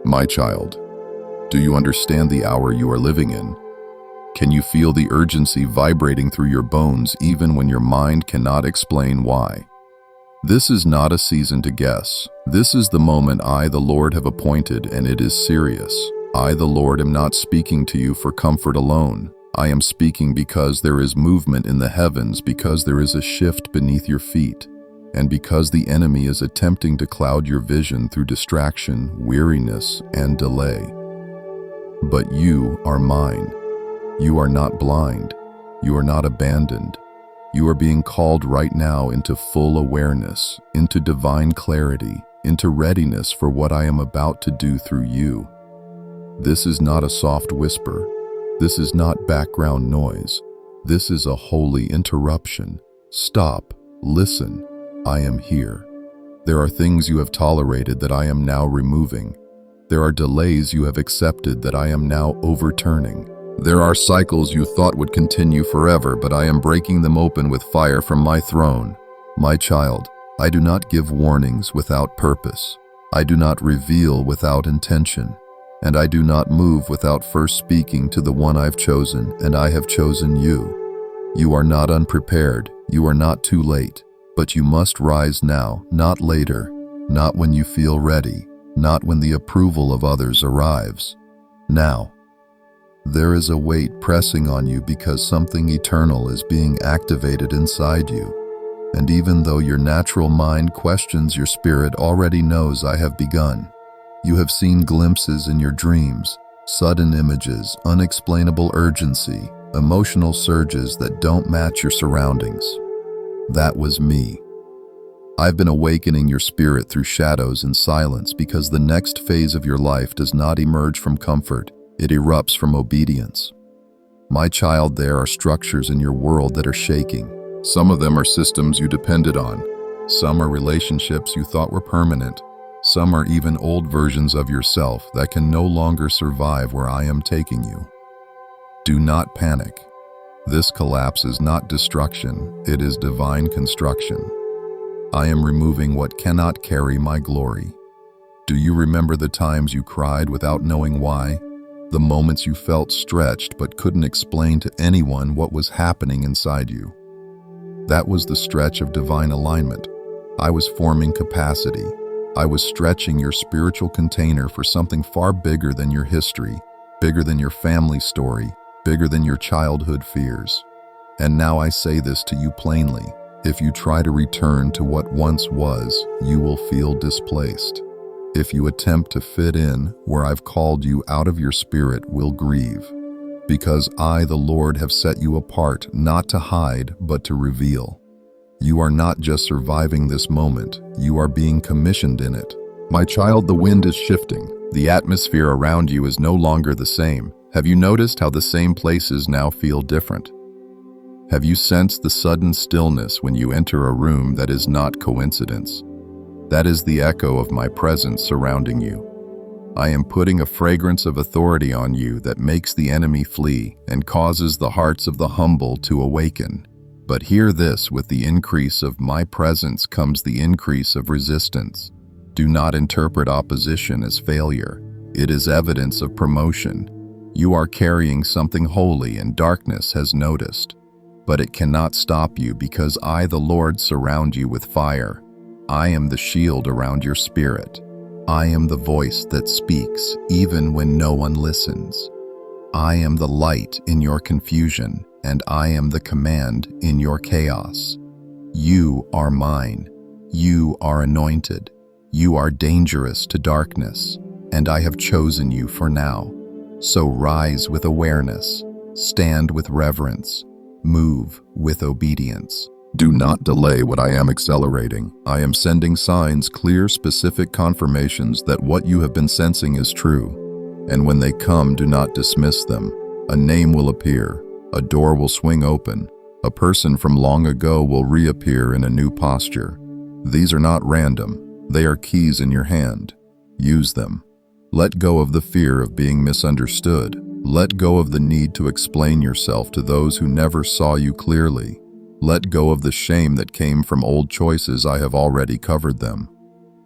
My child, do you understand the hour you are living in? Can you feel the urgency vibrating through your bones even when your mind cannot explain why? This is not a season to guess. This is the moment I, the Lord, have appointed, and it is serious. I, the Lord, am not speaking to you for comfort alone. I am speaking because there is movement in the heavens, because there is a shift beneath your feet, and because the enemy is attempting to cloud your vision through distraction, weariness, and delay. But you are mine. You are not blind. You are not abandoned. You are being called right now into full awareness, into divine clarity, into readiness for what I am about to do through you. This is not a soft whisper. This is not background noise. This is a holy interruption. Stop. Listen. I am here. There are things you have tolerated that I am now removing. There are delays you have accepted that I am now overturning. There are cycles you thought would continue forever, but I am breaking them open with fire from my throne. My child, I do not give warnings without purpose. I do not reveal without intention. And I do not move without first speaking to the one I've chosen, and I have chosen you. You are not unprepared. You are not too late. But you must rise now, not later, not when you feel ready, not when the approval of others arrives. Now. There is a weight pressing on you because something eternal is being activated inside you. And even though your natural mind questions, your spirit already knows I have begun. You have seen glimpses in your dreams, sudden images, unexplainable urgency, emotional surges that don't match your surroundings. That was me. I've been awakening your spirit through shadows and silence because the next phase of your life does not emerge from comfort, it erupts from obedience. My child, there are structures in your world that are shaking. Some of them are systems you depended on. Some are relationships you thought were permanent. Some are even old versions of yourself that can no longer survive where I am taking you. Do not panic. This collapse is not destruction, it is divine construction. I am removing what cannot carry my glory. Do you remember the times you cried without knowing why? The moments you felt stretched but couldn't explain to anyone what was happening inside you? That was the stretch of divine alignment. I was forming capacity. I was stretching your spiritual container for something far bigger than your history, bigger than your family story, bigger than your childhood fears. And now I say this to you plainly. If you try to return to what once was, you will feel displaced. If you attempt to fit in where I've called you, out of your spirit will grieve. Because I, the Lord, have set you apart, not to hide, but to reveal. You are not just surviving this moment, you are being commissioned in it. My child, the wind is shifting. The atmosphere around you is no longer the same. Have you noticed how the same places now feel different? Have you sensed the sudden stillness when you enter a room that is not coincidence? That is the echo of my presence surrounding you. I am putting a fragrance of authority on you that makes the enemy flee and causes the hearts of the humble to awaken. But hear this, with the increase of my presence comes the increase of resistance. Do not interpret opposition as failure. It is evidence of promotion. You are carrying something holy and darkness has noticed. But it cannot stop you because I, the Lord, surround you with fire. I am the shield around your spirit. I am the voice that speaks even when no one listens. I am the light in your confusion, and I am the command in your chaos. You are mine. You are anointed. You are dangerous to darkness, and I have chosen you for now. So rise with awareness, stand with reverence, move with obedience. Do not delay what I am accelerating. I am sending signs, clear, specific confirmations that what you have been sensing is true. And when they come, do not dismiss them. A name will appear. A door will swing open. A person from long ago will reappear in a new posture. These are not random. They are keys in your hand. Use them. Let go of the fear of being misunderstood. Let go of the need to explain yourself to those who never saw you clearly. Let go of the shame that came from old choices. I have already covered them.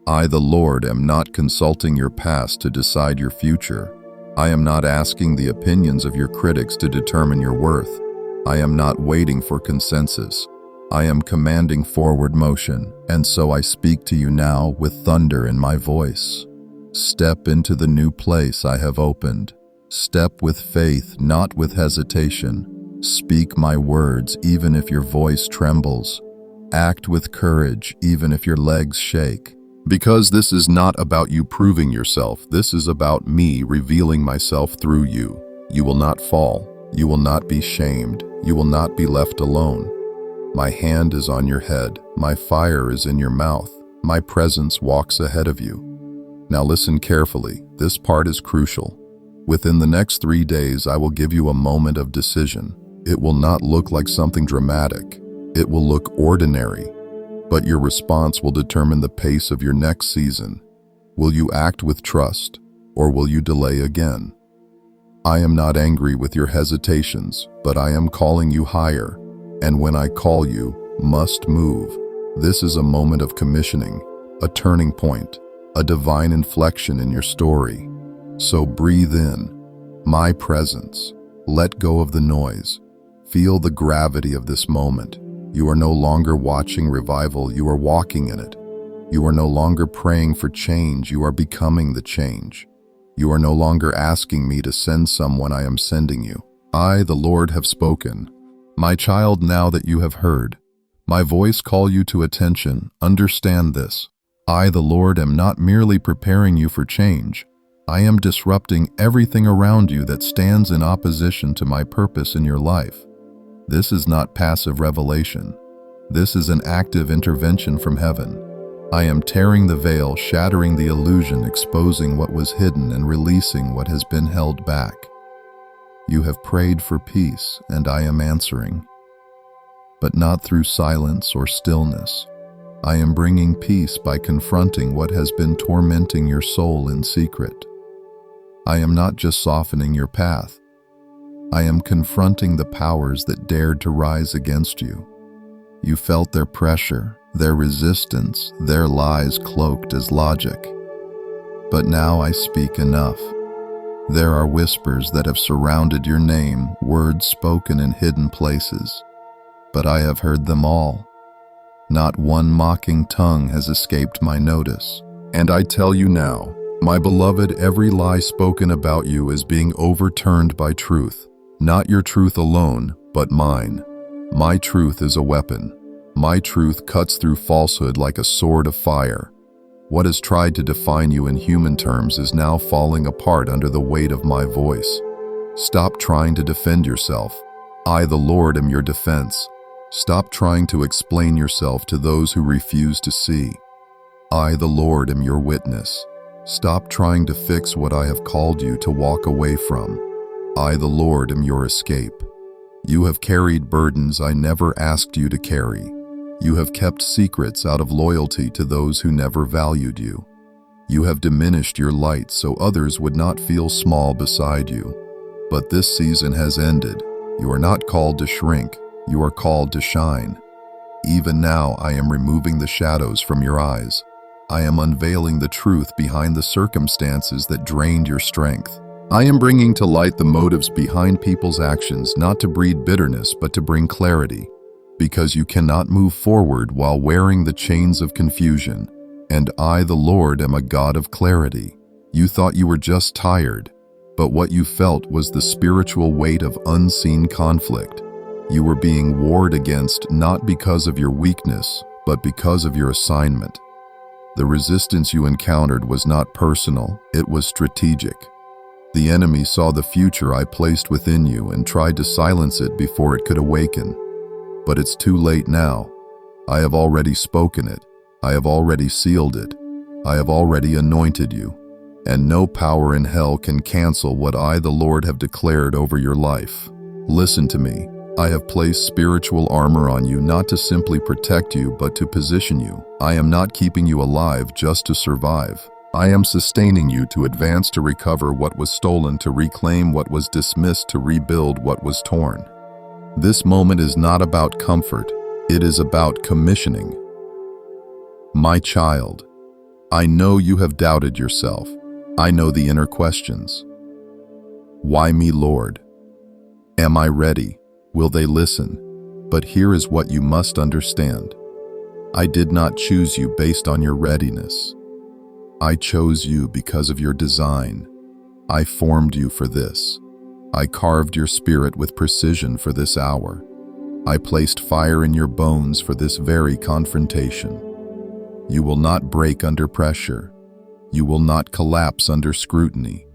I, the Lord, am not consulting your past to decide your future. I am not asking the opinions of your critics to determine your worth. I am not waiting for consensus. I am commanding forward motion, and so I speak to you now with thunder in my voice. Step into the new place I have opened. Step with faith, not with hesitation. Speak my words even if your voice trembles. Act with courage even if your legs shake. Because this is not about you proving yourself, this is about me revealing myself through you. You will not fall. You will not be shamed. You will not be left alone. My hand is on your head. My fire is in your mouth. My presence walks ahead of you. Now listen carefully. This part is crucial. Within the next 3 days, I will give you a moment of decision. It will not look like something dramatic. It will look ordinary. But your response will determine the pace of your next season. Will you act with trust, or will you delay again? I am not angry with your hesitations, but I am calling you higher. And when I call you, must move. This is a moment of commissioning, a turning point, a divine inflection in your story. So breathe in my presence. Let go of the noise. Feel the gravity of this moment. You are no longer watching revival, you are walking in it. You are no longer praying for change, you are becoming the change. You are no longer asking me to send someone, I am sending you. I, the Lord, have spoken. My child, now that you have heard my voice call you to attention, understand this. I, the Lord, am not merely preparing you for change. I am disrupting everything around you that stands in opposition to my purpose in your life. This is not passive revelation. This is an active intervention from heaven. I am tearing the veil, shattering the illusion, exposing what was hidden and releasing what has been held back. You have prayed for peace, and I am answering. But not through silence or stillness. I am bringing peace by confronting what has been tormenting your soul in secret. I am not just softening your path. I am confronting the powers that dared to rise against you. You felt their pressure, their resistance, their lies cloaked as logic. But now I speak enough. There are whispers that have surrounded your name, words spoken in hidden places. But I have heard them all. Not one mocking tongue has escaped my notice. And I tell you now, my beloved, every lie spoken about you is being overturned by truth. Not your truth alone, but mine. My truth is a weapon. My truth cuts through falsehood like a sword of fire. What has tried to define you in human terms is now falling apart under the weight of my voice. Stop trying to defend yourself. I, the Lord, am your defense. Stop trying to explain yourself to those who refuse to see. I, the Lord, am your witness. Stop trying to fix what I have called you to walk away from. I, the Lord, am your escape. You have carried burdens I never asked you to carry. You have kept secrets out of loyalty to those who never valued you. You have diminished your light so others would not feel small beside you. But this season has ended. You are not called to shrink. You are called to shine. Even now I am removing the shadows from your eyes. I am unveiling the truth behind the circumstances that drained your strength. I am bringing to light the motives behind people's actions, not to breed bitterness, but to bring clarity. Because you cannot move forward while wearing the chains of confusion. And I, the Lord, am a God of clarity. You thought you were just tired, but what you felt was the spiritual weight of unseen conflict. You were being warred against not because of your weakness, but because of your assignment. The resistance you encountered was not personal, it was strategic. The enemy saw the future I placed within you and tried to silence it before it could awaken. But it's too late now. I have already spoken it. I have already sealed it. I have already anointed you. And no power in hell can cancel what I, the Lord, have declared over your life. Listen to me. I have placed spiritual armor on you not to simply protect you, but to position you. I am not keeping you alive just to survive. I am sustaining you to advance, to recover what was stolen, to reclaim what was dismissed, to rebuild what was torn. This moment is not about comfort. It is about commissioning. My child, I know you have doubted yourself. I know the inner questions. Why me, Lord? Am I ready? Will they listen? But here is what you must understand. I did not choose you based on your readiness. I chose you because of your design. I formed you for this. I carved your spirit with precision for this hour. I placed fire in your bones for this very confrontation. You will not break under pressure. You will not collapse under scrutiny.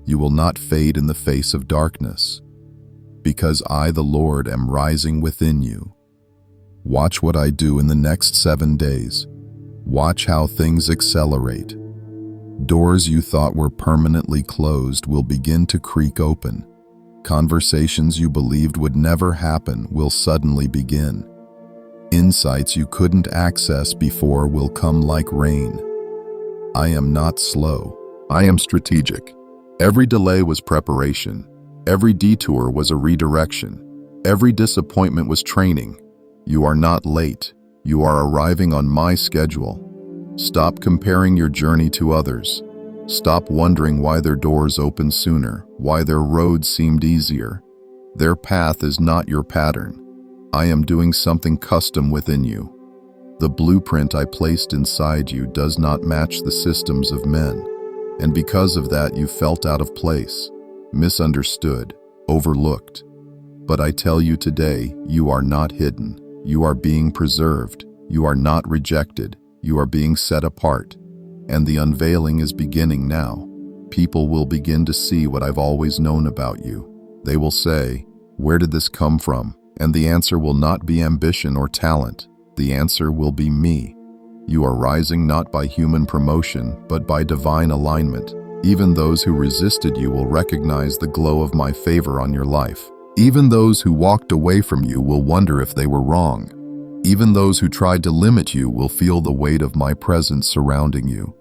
You will not fade in the face of darkness. Because I, the Lord, am rising within you. Watch what I do in the next 7 days. Watch how things accelerate. Doors you thought were permanently closed will begin to creak open. Conversations you believed would never happen will suddenly begin. Insights you couldn't access before will come like rain. I am not slow. I am strategic. Every delay was preparation. Every detour was a redirection. Every disappointment was training. You are not late. You are arriving on my schedule. Stop comparing your journey to others. Stop wondering why their doors opened sooner, why their road seemed easier. Their path is not your pattern. I am doing something custom within you. The blueprint I placed inside you does not match the systems of men, and because of that you felt out of place, misunderstood, overlooked. But I tell you today, you are not hidden. You are being preserved. You are not rejected. You are being set apart. And the unveiling is beginning now. People will begin to see what I've always known about you. They will say, "Where did this come from?" And the answer will not be ambition or talent. The answer will be me. You are rising not by human promotion, but by divine alignment. Even those who resisted you will recognize the glow of my favor on your life. Even those who walked away from you will wonder if they were wrong. Even those who tried to limit you will feel the weight of my presence surrounding you.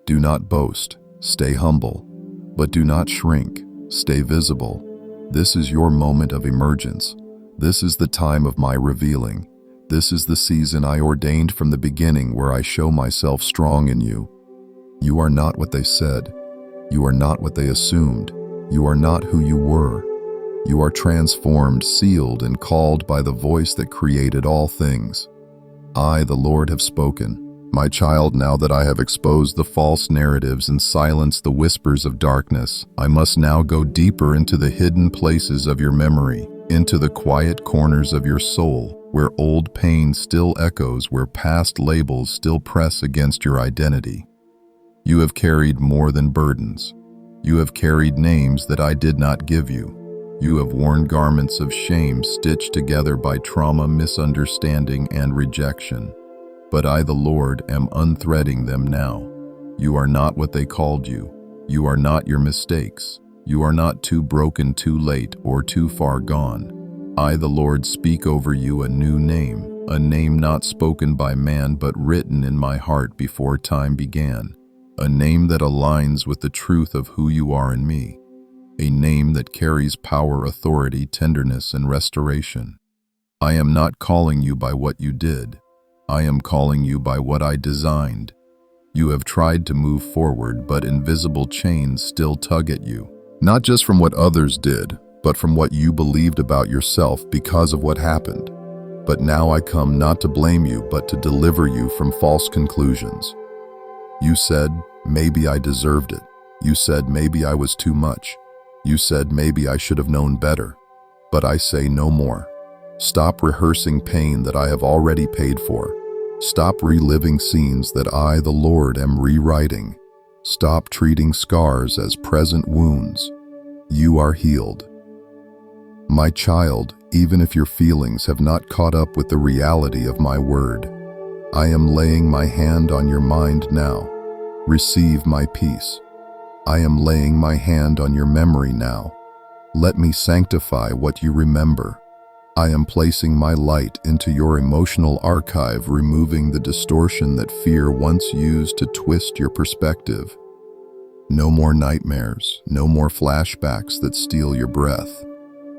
Do not boast, stay humble, but do not shrink, stay visible. This is your moment of emergence. This is the time of my revealing. This is the season I ordained from the beginning where I show myself strong in you. You are not what they said. You are not what they assumed. You are not who you were. You are transformed, sealed, and called by the voice that created all things. I, the Lord, have spoken. My child, now that I have exposed the false narratives and silenced the whispers of darkness, I must now go deeper into the hidden places of your memory, into the quiet corners of your soul, where old pain still echoes, where past labels still press against your identity. You have carried more than burdens. You have carried names that I did not give you. You have worn garments of shame stitched together by trauma, misunderstanding, and rejection. But I, the Lord, am unthreading them now. You are not what they called you. You are not your mistakes. You are not too broken, too late, or too far gone. I, the Lord, speak over you a new name, a name not spoken by man but written in my heart before time began, a name that aligns with the truth of who you are in me. A name that carries power, authority, tenderness, and restoration. I am not calling you by what you did. I am calling you by what I designed. You have tried to move forward, but invisible chains still tug at you. Not just from what others did, but from what you believed about yourself because of what happened. But now I come not to blame you, but to deliver you from false conclusions. You said, maybe I deserved it. You said, maybe I was too much. You said maybe I should have known better, but I say no more. Stop rehearsing pain that I have already paid for. Stop reliving scenes that I, the Lord, am rewriting. Stop treating scars as present wounds. You are healed. My child, even if your feelings have not caught up with the reality of my word, I am laying my hand on your mind now. Receive my peace. I am laying my hand on your memory now. Let me sanctify what you remember. I am placing my light into your emotional archive, removing the distortion that fear once used to twist your perspective. No more nightmares, no more flashbacks that steal your breath,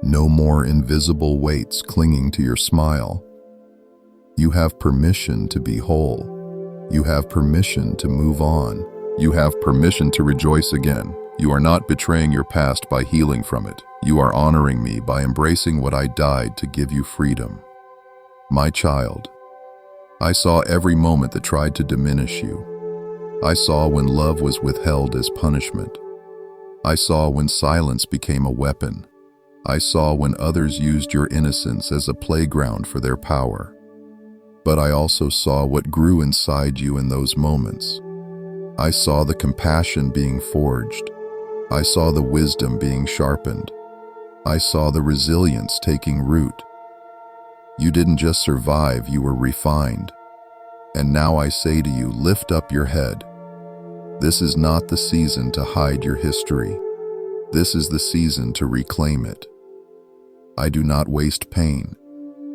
no more invisible weights clinging to your smile. You have permission to be whole. You have permission to move on. You have permission to rejoice again. You are not betraying your past by healing from it. You are honoring me by embracing what I died to give you freedom. My child, I saw every moment that tried to diminish you. I saw when love was withheld as punishment. I saw when silence became a weapon. I saw when others used your innocence as a playground for their power. But I also saw what grew inside you in those moments. I saw the compassion being forged. I saw the wisdom being sharpened. I saw the resilience taking root. You didn't just survive, you were refined. And now I say to you, lift up your head. This is not the season to hide your history. This is the season to reclaim it. I do not waste pain.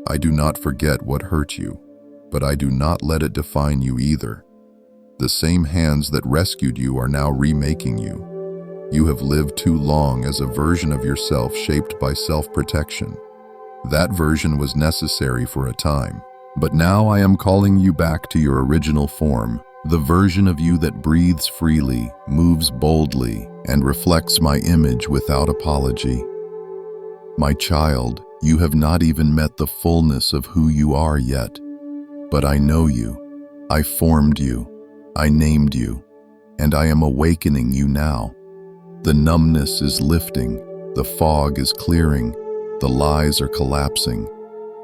I do not forget what hurt you, but I do not let it define you either. The same hands that rescued you are now remaking you. You have lived too long as a version of yourself shaped by self-protection. That version was necessary for a time, but now I am calling you back to your original form, the version of you that breathes freely, moves boldly, and reflects my image without apology. My child, you have not even met the fullness of who you are yet, but I know you. I formed you. I named you, and I am awakening you now. The numbness is lifting, the fog is clearing, the lies are collapsing.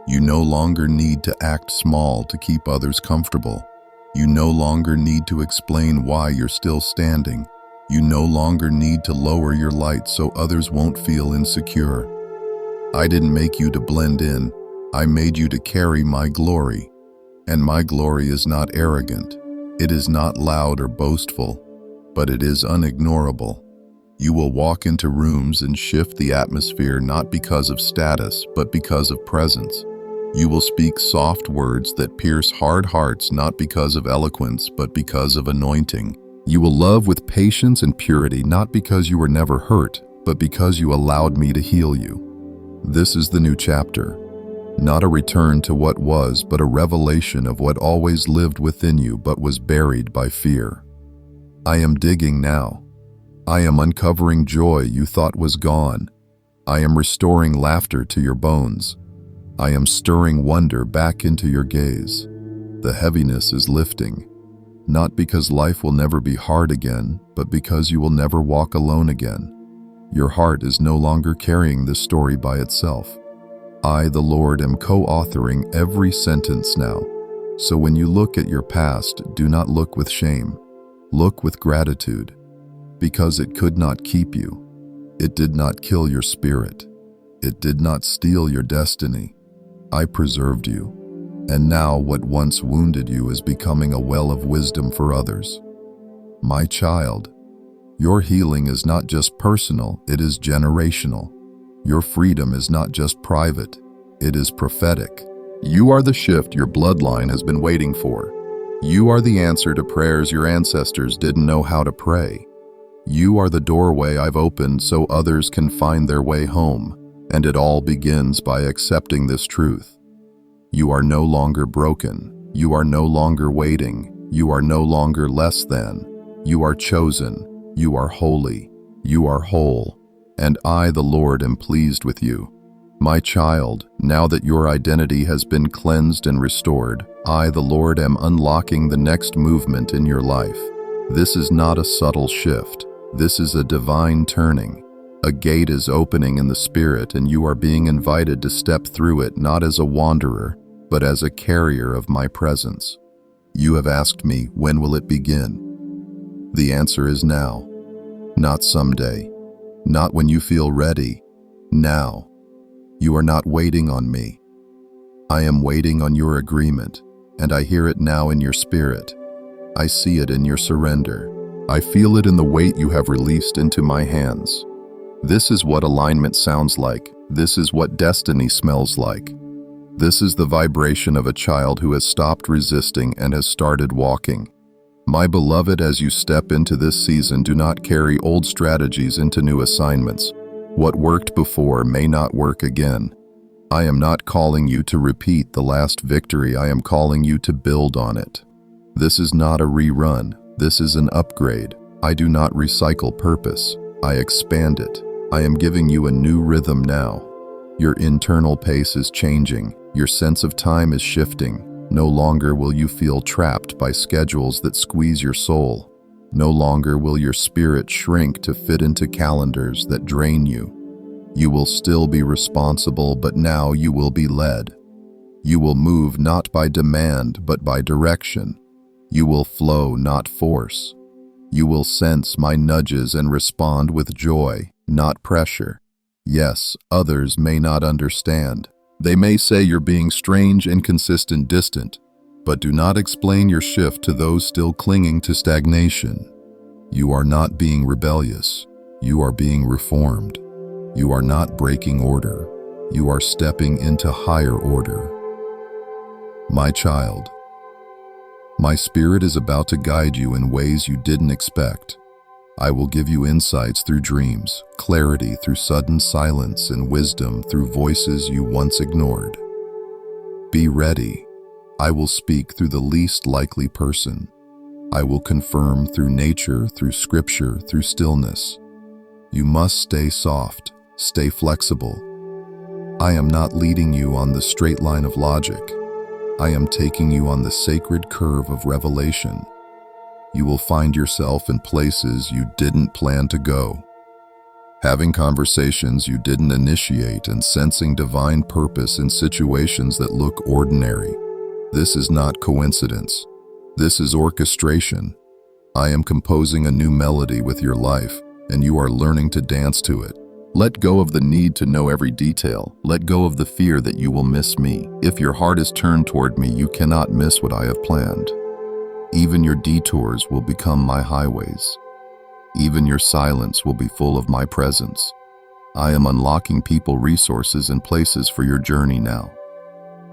You no longer need to act small to keep others comfortable. You no longer need to explain why you're still standing. You no longer need to lower your light so others won't feel insecure. I didn't make you to blend in. I made you to carry my glory. And my glory is not arrogant. It is not loud or boastful, but it is unignorable. You will walk into rooms and shift the atmosphere not because of status, but because of presence. You will speak soft words that pierce hard hearts not because of eloquence, but because of anointing. You will love with patience and purity not because you were never hurt, but because you allowed me to heal you. This is the new chapter. Not a return to what was, but a revelation of what always lived within you but was buried by fear. I am digging now. I am uncovering joy you thought was gone. I am restoring laughter to your bones. I am stirring wonder back into your gaze. The heaviness is lifting, not because life will never be hard again, but because you will never walk alone again. Your heart is no longer carrying this story by itself. I, the Lord, am co-authoring every sentence now. So when you look at your past, do not look with shame. Look with gratitude, because it could not keep you. It did not kill your spirit. It did not steal your destiny. I preserved you. And now what once wounded you is becoming a well of wisdom for others. My child, your healing is not just personal, it is generational. Your freedom is not just private, it is prophetic. You are the shift your bloodline has been waiting for. You are the answer to prayers your ancestors didn't know how to pray. You are the doorway I've opened so others can find their way home, and it all begins by accepting this truth. You are no longer broken. You are no longer waiting. You are no longer less than. You are chosen. You are holy. You are whole. And I, the Lord, am pleased with you. My child, now that your identity has been cleansed and restored, I, the Lord, am unlocking the next movement in your life. This is not a subtle shift. This is a divine turning. A gate is opening in the spirit, and you are being invited to step through it not as a wanderer, but as a carrier of my presence. You have asked me, when will it begin? The answer is now, not someday. Not when you feel ready. Now. You are not waiting on me. I am waiting on your agreement, and I hear it now in your spirit. I see it in your surrender. I feel it in the weight you have released into my hands. This is what alignment sounds like. This is what destiny smells like. This is the vibration of a child who has stopped resisting and has started walking. My beloved, as you step into this season, do not carry old strategies into new assignments. What worked before may not work again. I am not calling you to repeat the last victory. I am calling you to build on it. This is not a rerun. This is an upgrade. I do not recycle purpose. I expand it. I am giving you a new rhythm now. Your internal pace is changing. Your sense of time is shifting. No longer will you feel trapped by schedules that squeeze your soul. No longer will your spirit shrink to fit into calendars that drain you. You will still be responsible, but now you will be led. You will move not by demand, but by direction. You will flow, not force. You will sense my nudges and respond with joy, not pressure. Yes, others may not understand. They may say you're being strange, inconsistent, distant, but do not explain your shift to those still clinging to stagnation. You are not being rebellious. You are being reformed. You are not breaking order. You are stepping into higher order. My child, my spirit is about to guide you in ways you didn't expect. I will give you insights through dreams, clarity through sudden silence, and wisdom through voices you once ignored. Be ready. I will speak through the least likely person. I will confirm through nature, through scripture, through stillness. You must stay soft, stay flexible. I am not leading you on the straight line of logic. I am taking you on the sacred curve of revelation. You will find yourself in places you didn't plan to go, having conversations you didn't initiate, and sensing divine purpose in situations that look ordinary. This is not coincidence. This is orchestration. I am composing a new melody with your life, and you are learning to dance to it. Let go of the need to know every detail. Let go of the fear that you will miss me. If your heart is turned toward me, you cannot miss what I have planned. Even your detours will become my highways. Even your silence will be full of my presence. I am unlocking people, resources, and places for your journey now.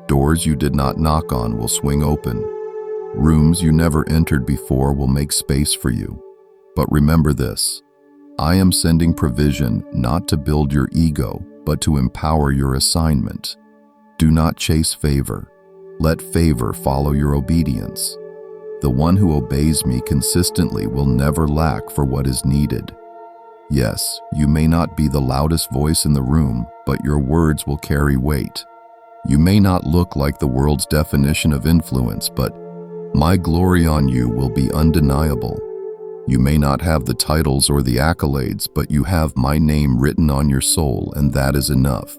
Doors you did not knock on will swing open. Rooms you never entered before will make space for you. But remember this. I am sending provision not to build your ego, but to empower your assignment. Do not chase favor. Let favor follow your obedience. The one who obeys me consistently will never lack for what is needed. Yes, you may not be the loudest voice in the room, but your words will carry weight. You may not look like the world's definition of influence, but my glory on you will be undeniable. You may not have the titles or the accolades, but you have my name written on your soul, and that is enough.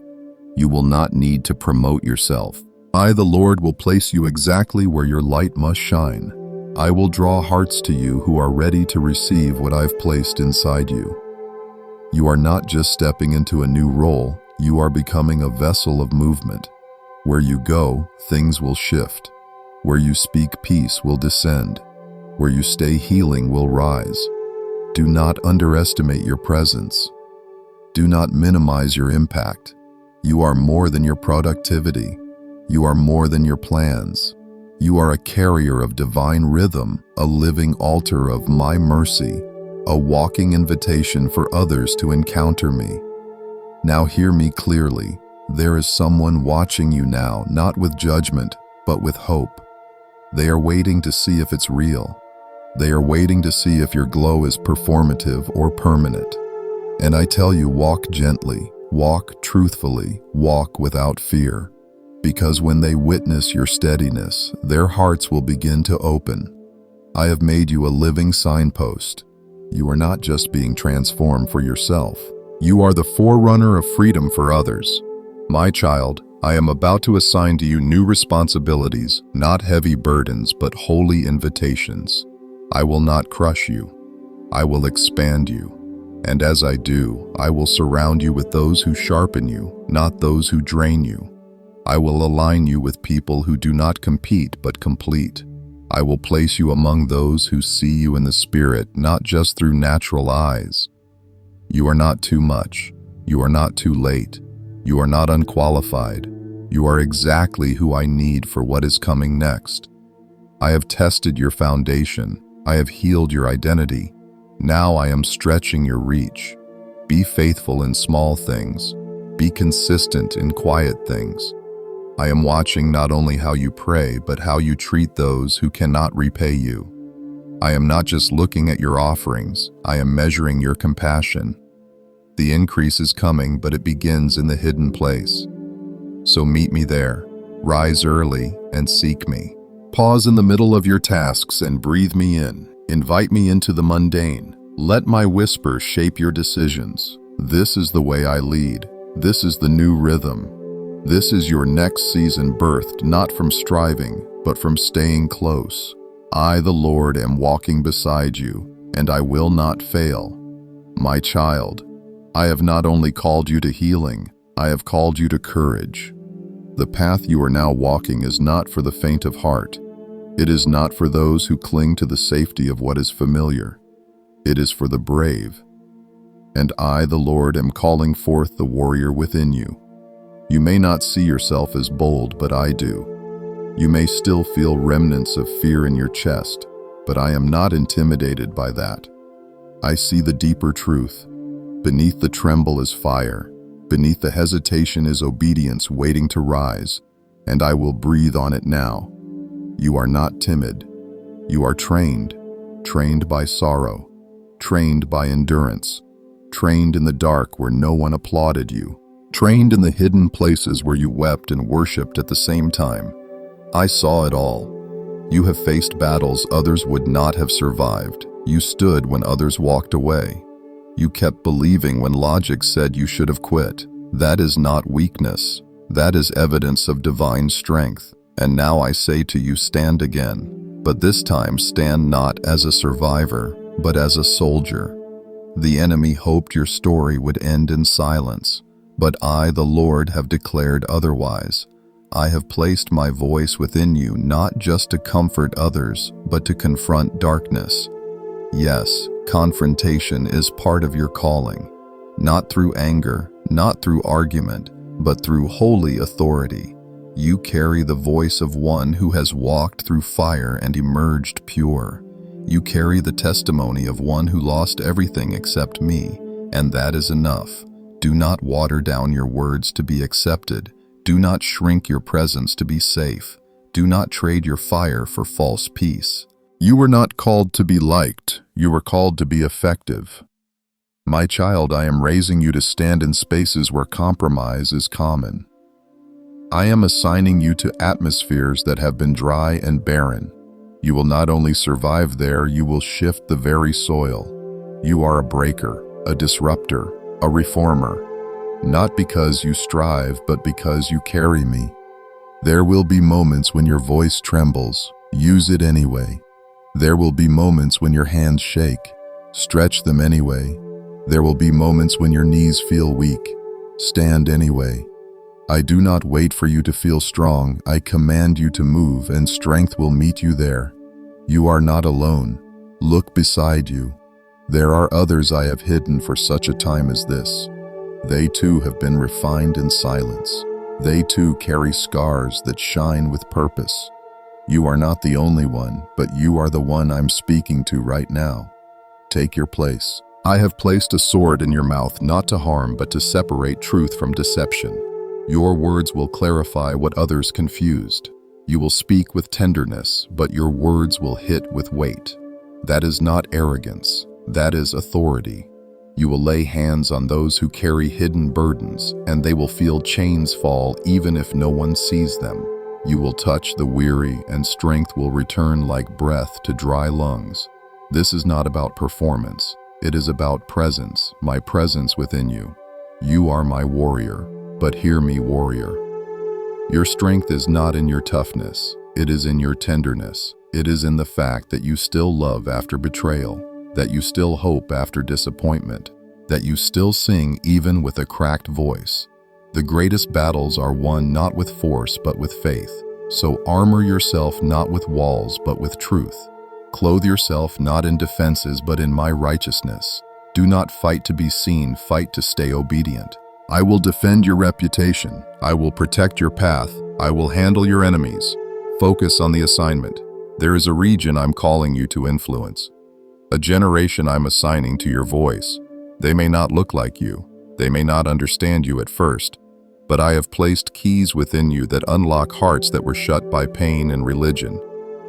You will not need to promote yourself. I, the Lord, will place you exactly where your light must shine. I will draw hearts to you who are ready to receive what I've placed inside you. You are not just stepping into a new role, you are becoming a vessel of movement. Where you go, things will shift. Where you speak, peace will descend. Where you stay, healing will rise. Do not underestimate your presence. Do not minimize your impact. You are more than your productivity. You are more than your plans. You are a carrier of divine rhythm, a living altar of my mercy, a walking invitation for others to encounter me. Now hear me clearly. There is someone watching you now, not with judgment, but with hope. They are waiting to see if it's real. They are waiting to see if your glow is performative or permanent. And I tell you, walk gently, walk truthfully, walk without fear. Because when they witness your steadiness, their hearts will begin to open. I have made you a living signpost. You are not just being transformed for yourself. You are the forerunner of freedom for others. My child, I am about to assign to you new responsibilities, not heavy burdens, but holy invitations. I will not crush you. I will expand you. And as I do, I will surround you with those who sharpen you, not those who drain you. I will align you with people who do not compete but complete. I will place you among those who see you in the spirit, not just through natural eyes. You are not too much. You are not too late. You are not unqualified. You are exactly who I need for what is coming next. I have tested your foundation. I have healed your identity. Now I am stretching your reach. Be faithful in small things. Be consistent in quiet things. I am watching not only how you pray, but how you treat those who cannot repay you. I am not just looking at your offerings, I am measuring your compassion. The increase is coming, but it begins in the hidden place. So meet me there. Rise early and seek me. Pause in the middle of your tasks and breathe me in. Invite me into the mundane. Let my whisper shape your decisions. This is the way I lead. This is the new rhythm. This is your next season birthed not from striving, but from staying close. I, the Lord, am walking beside you, and I will not fail. My child, I have not only called you to healing, I have called you to courage. The path you are now walking is not for the faint of heart. It is not for those who cling to the safety of what is familiar. It is for the brave. And I, the Lord, am calling forth the warrior within you. You may not see yourself as bold, but I do. You may still feel remnants of fear in your chest, but I am not intimidated by that. I see the deeper truth. Beneath the tremble is fire. Beneath the hesitation is obedience waiting to rise, and I will breathe on it now. You are not timid. You are trained by sorrow, trained by endurance, trained in the dark where no one applauded you, trained in the hidden places where you wept and worshipped at the same time. I saw it all. You have faced battles others would not have survived. You stood when others walked away. You kept believing when logic said you should have quit. That is not weakness. That is evidence of divine strength. And now I say to you, stand again. But this time stand not as a survivor, but as a soldier. The enemy hoped your story would end in silence, but I, the Lord, have declared otherwise. I have placed my voice within you not just to comfort others, but to confront darkness. Yes, confrontation is part of your calling, not through anger, not through argument, but through holy authority. You carry the voice of one who has walked through fire and emerged pure. You carry the testimony of one who lost everything except me, and that is enough. Do not water down your words to be accepted. Do not shrink your presence to be safe. Do not trade your fire for false peace. You were not called to be liked. You were called to be effective. My child, I am raising you to stand in spaces where compromise is common. I am assigning you to atmospheres that have been dry and barren. You will not only survive there, you will shift the very soil. You are a breaker, a disruptor, a reformer. Not because you strive, but because you carry me. There will be moments when your voice trembles. Use it anyway. There will be moments when your hands shake. Stretch them anyway. There will be moments when your knees feel weak. Stand anyway. I do not wait for you to feel strong. I command you to move, and strength will meet you there. You are not alone. Look beside you. There are others I have hidden for such a time as this. They too have been refined in silence. They too carry scars that shine with purpose. You are not the only one, but you are the one I'm speaking to right now. Take your place. I have placed a sword in your mouth not to harm, but to separate truth from deception. Your words will clarify what others confused. You will speak with tenderness, but your words will hit with weight. That is not arrogance. That is authority. You will lay hands on those who carry hidden burdens, and they will feel chains fall even if no one sees them. You will touch the weary, and strength will return like breath to dry lungs. This is not about performance. It is about presence, my presence within you. You are my warrior, but hear me, warrior. Your strength is not in your toughness. It is in your tenderness. It is in the fact that you still love after betrayal, that you still hope after disappointment, that you still sing even with a cracked voice. The greatest battles are won not with force but with faith. So armor yourself not with walls but with truth. Clothe yourself not in defenses but in my righteousness. Do not fight to be seen, fight to stay obedient. I will defend your reputation. I will protect your path. I will handle your enemies. Focus on the assignment. There is a region I'm calling you to influence. A generation I'm assigning to your voice. They may not look like you. They may not understand you at first, but I have placed keys within you that unlock hearts that were shut by pain and religion.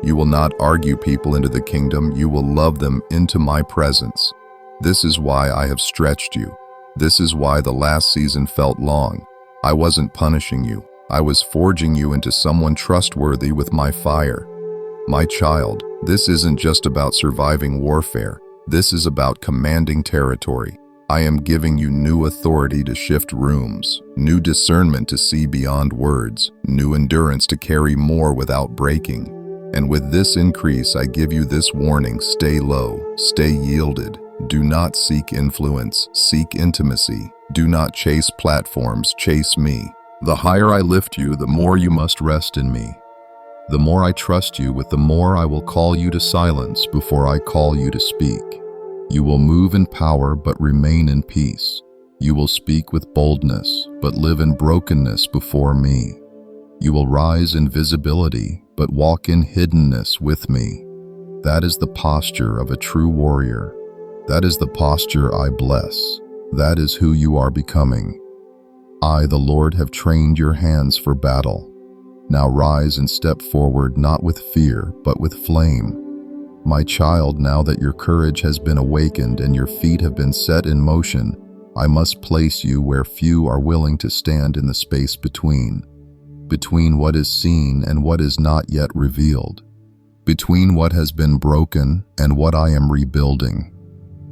You will not argue people into the kingdom, you will love them into my presence. This is why I have stretched you. This is why the last season felt long. I wasn't punishing you. I was forging you into someone trustworthy with my fire. My child, this isn't just about surviving warfare. This is about commanding territory. I am giving you new authority to shift rooms, new discernment to see beyond words, new endurance to carry more without breaking. And with this increase, I give you this warning: stay low, stay yielded. Do not seek influence, seek intimacy. Do not chase platforms, chase me. The higher I lift you, the more you must rest in me. The more I trust you with, the more I will call you to silence before I call you to speak. You will move in power but remain in peace. You will speak with boldness but live in brokenness before me. You will rise in visibility but walk in hiddenness with me. That is the posture of a true warrior. That is the posture I bless. That is who you are becoming. I, the Lord, have trained your hands for battle. Now rise and step forward, not with fear, but with flame. My child, now that your courage has been awakened and your feet have been set in motion, I must place you where few are willing to stand, in the space between what is seen and what is not yet revealed, between what has been broken and what I am rebuilding,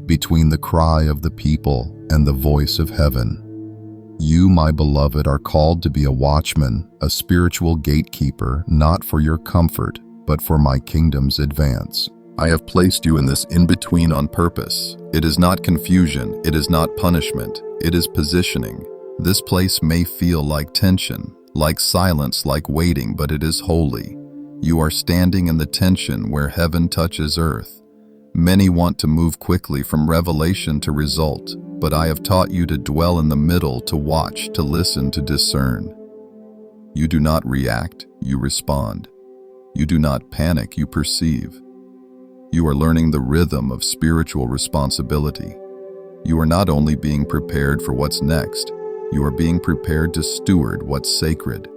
between the cry of the people and the voice of heaven. You, my beloved, are called to be a watchman, a spiritual gatekeeper, not for your comfort, but for my kingdom's advance. I have placed you in this in-between on purpose. It is not confusion, it is not punishment, it is positioning. This place may feel like tension, like silence, like waiting, but it is holy. You are standing in the tension where heaven touches earth. Many want to move quickly from revelation to result, but I have taught you to dwell in the middle, to watch, to listen, to discern. You do not react, you respond. You do not panic, you perceive. You are learning the rhythm of spiritual responsibility. You are not only being prepared for what's next, you are being prepared to steward what's sacred.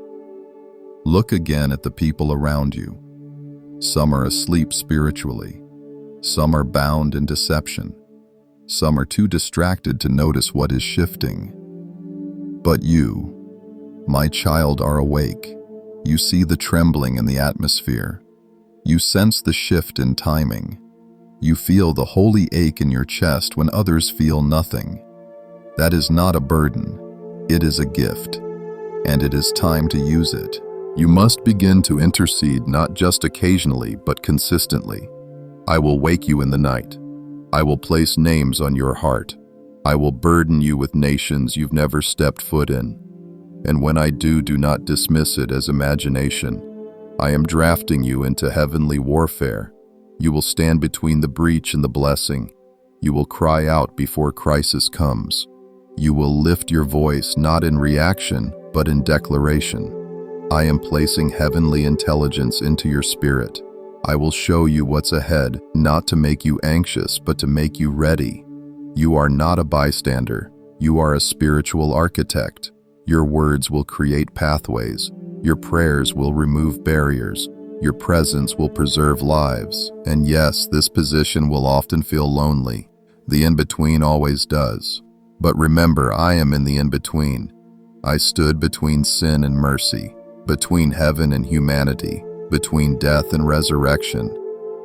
Look again at the people around you. Some are asleep spiritually. Some are bound in deception. Some are too distracted to notice what is shifting. But you, my child, are awake. You see the trembling in the atmosphere. You sense the shift in timing. You feel the holy ache in your chest when others feel nothing. That is not a burden. It is a gift, and it is time to use it. You must begin to intercede, not just occasionally, but consistently. I will wake you in the night. I will place names on your heart. I will burden you with nations you've never stepped foot in. And when I do not dismiss it as imagination. I am drafting you into heavenly warfare. You will stand between the breach and the blessing. You will cry out before crisis comes. You will lift your voice not in reaction, but in declaration. I am placing heavenly intelligence into your spirit. I will show you what's ahead, not to make you anxious, but to make you ready. You are not a bystander. You are a spiritual architect. Your words will create pathways. Your prayers will remove barriers. Your presence will preserve lives. And yes, this position will often feel lonely. The in-between always does. But remember, I am in the in-between. I stood between sin and mercy, between heaven and humanity, between death and resurrection,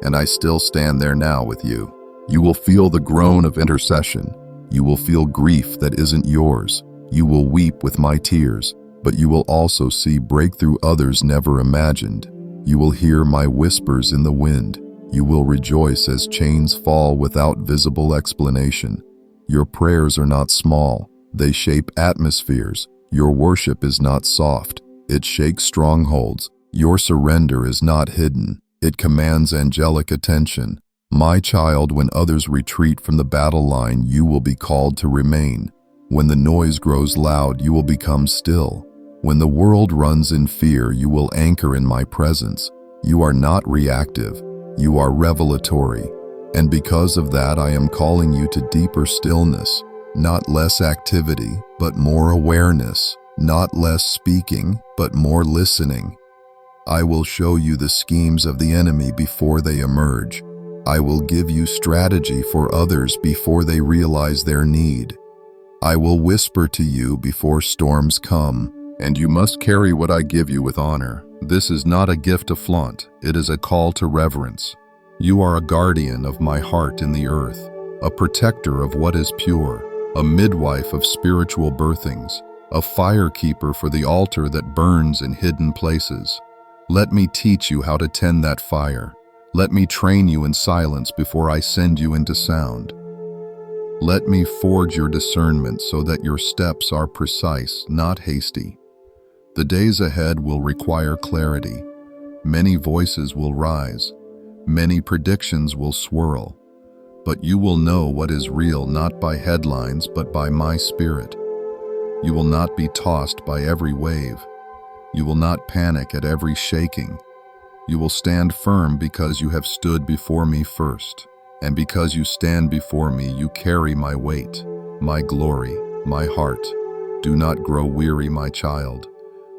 and I still stand there now with you. You will feel the groan of intercession. You will feel grief that isn't yours. You will weep with my tears, but you will also see breakthrough others never imagined. You will hear my whispers in the wind. You will rejoice as chains fall without visible explanation. Your prayers are not small. They shape atmospheres. Your worship is not soft. It shakes strongholds. Your surrender is not hidden. It commands angelic attention. My child, when others retreat from the battle line, you will be called to remain. When the noise grows loud, you will become still. When the world runs in fear, you will anchor in my presence. You are not reactive. You are revelatory. And because of that, I am calling you to deeper stillness, not less activity, but more awareness, not less speaking, but more listening. I will show you the schemes of the enemy before they emerge. I will give you strategy for others before they realize their need. I will whisper to you before storms come, and you must carry what I give you with honor. This is not a gift to flaunt, it is a call to reverence. You are a guardian of my heart in the earth, a protector of what is pure, a midwife of spiritual birthings, a firekeeper for the altar that burns in hidden places. Let me teach you how to tend that fire. Let me train you in silence before I send you into sound. Let me forge your discernment so that your steps are precise, not hasty. The days ahead will require clarity. Many voices will rise. Many predictions will swirl. But you will know what is real not by headlines but by my spirit. You will not be tossed by every wave. You will not panic at every shaking. You will stand firm because you have stood before me first. And because you stand before me, you carry my weight, my glory, my heart. Do not grow weary, my child.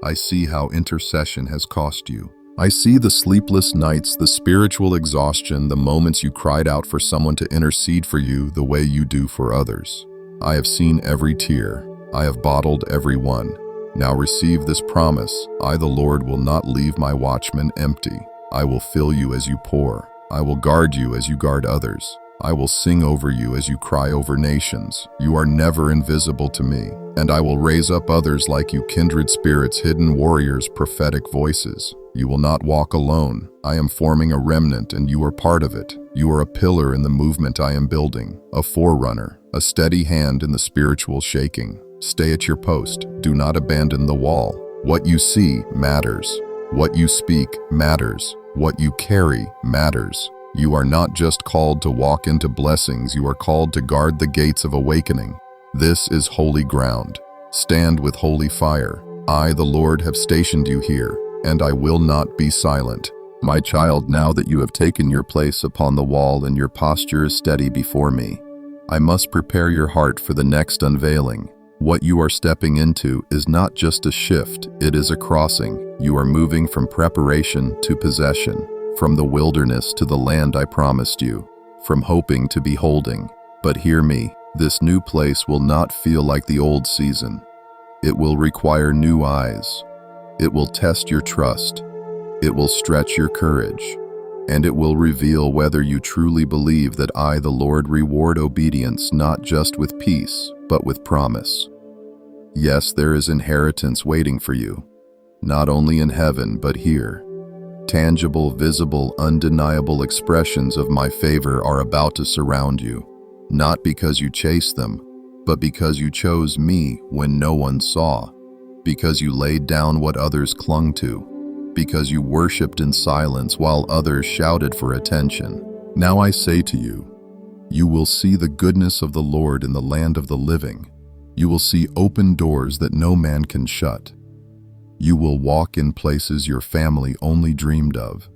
I see how intercession has cost you. I see the sleepless nights, the spiritual exhaustion, the moments you cried out for someone to intercede for you the way you do for others. I have seen every tear. I have bottled every one. Now receive this promise. I, the Lord, will not leave my watchmen empty. I will fill you as you pour. I will guard you as you guard others. I will sing over you as you cry over nations. You are never invisible to me, and I will raise up others like you, kindred spirits, hidden warriors, prophetic voices. You will not walk alone. I am forming a remnant, and you are part of it. You are a pillar in the movement I am building, a forerunner, a steady hand in the spiritual shaking. Stay at your post. Do not abandon the wall. What you see matters. What you speak matters. What you carry matters. You are not just called to walk into blessings, you are called to guard the gates of awakening. This is holy ground. Stand with holy fire. I, the Lord, have stationed you here, and I will not be silent. My child, now that you have taken your place upon the wall and your posture is steady before me, I must prepare your heart for the next unveiling. What you are stepping into is not just a shift, it is a crossing. You are moving from preparation to possession, from the wilderness to the land I promised you, from hoping to beholding. But hear me, this new place will not feel like the old season. It will require new eyes. It will test your trust. It will stretch your courage. And it will reveal whether you truly believe that I, the Lord, reward obedience not just with peace, but with promise. Yes, there is inheritance waiting for you, not only in heaven, but here. Tangible, visible, undeniable expressions of my favor are about to surround you, not because you chased them, but because you chose me when no one saw, because you laid down what others clung to, because you worshiped in silence while others shouted for attention. Now I say to you, you will see the goodness of the Lord in the land of the living. You will see open doors that no man can shut. You will walk in places your family only dreamed of.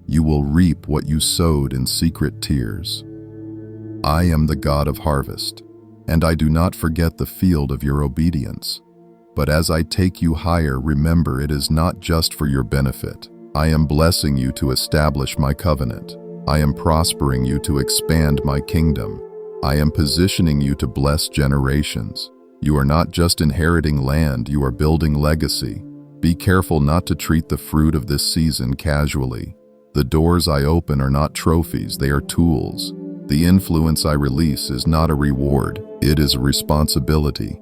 You will reap what you sowed in secret tears. I am the God of harvest, and I do not forget the field of your obedience. But as I take you higher, remember it is not just for your benefit. I am blessing you to establish my covenant. I am prospering you to expand my kingdom. I am positioning you to bless generations. You are not just inheriting land, you are building legacy. Be careful not to treat the fruit of this season casually. The doors I open are not trophies, they are tools. The influence I release is not a reward, it is a responsibility.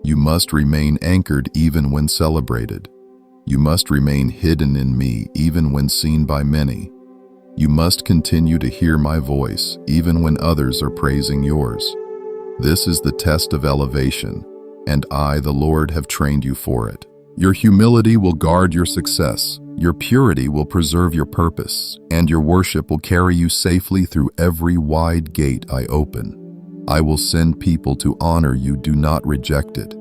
You must remain anchored even when celebrated. You must remain hidden in me even when seen by many. You must continue to hear my voice even when others are praising yours. This is the test of elevation, and I, the Lord, have trained you for it. Your humility will guard your success, your purity will preserve your purpose, and your worship will carry you safely through every wide gate I open. I will send people to honor you. Do not reject it,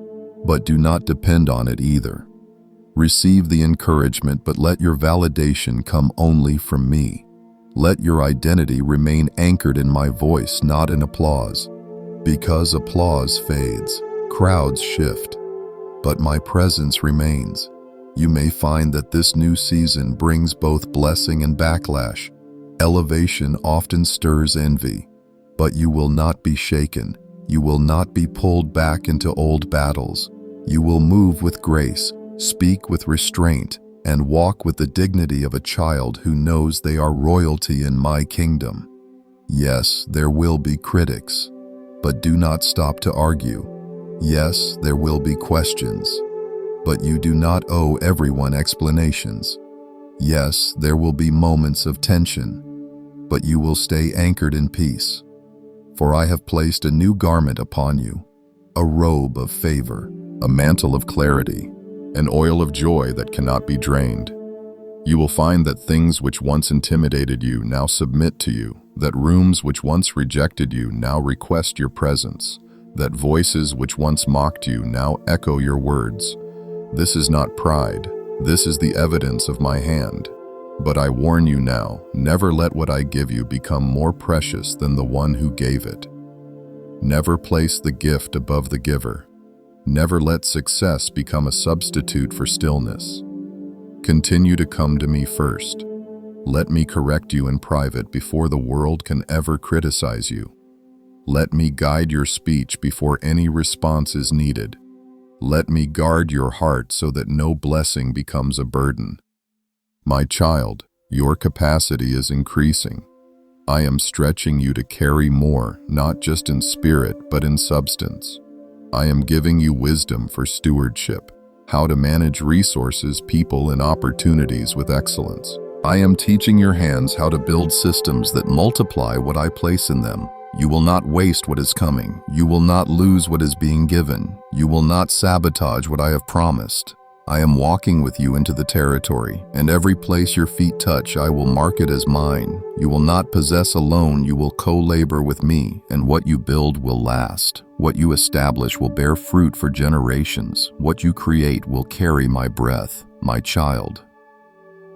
but do not depend on it either. Receive the encouragement, but let your validation come only from me. Let your identity remain anchored in my voice, not in applause. Because applause fades, crowds shift. but my presence remains. You may find that this new season brings both blessing and backlash. Elevation often stirs envy, but you will not be shaken. You will not be pulled back into old battles. You will move with grace, speak with restraint, and walk with the dignity of a child who knows they are royalty in my kingdom. Yes, there will be critics, but do not stop to argue. Yes, there will be questions, but you do not owe everyone explanations. Yes, there will be moments of tension, but you will stay anchored in peace. For I have placed a new garment upon you, a robe of favor, a mantle of clarity, an oil of joy that cannot be drained. You will find that things which once intimidated you now submit to you, that rooms which once rejected you now request your presence, that voices which once mocked you now echo your words. This is not pride, this is the evidence of my hand. But I warn you now, never let what I give you become more precious than the one who gave it. Never place the gift above the giver. Never let success become a substitute for stillness. Continue to come to me first. Let me correct you in private before the world can ever criticize you. Let me guide your speech before any response is needed. Let me guard your heart so that no blessing becomes a burden. My child, your capacity is increasing. I am stretching you to carry more, not just in spirit, but in substance. I am giving you wisdom for stewardship, how to manage resources, people, and opportunities with excellence. I am teaching your hands how to build systems that multiply what I place in them. You will not waste what is coming. You will not lose what is being given. You will not sabotage what I have promised. I am walking with you into the territory, and every place your feet touch, I will mark it as mine. You will not possess alone, you will co-labor with me, and what you build will last. What you establish will bear fruit for generations. What you create will carry my breath, my child.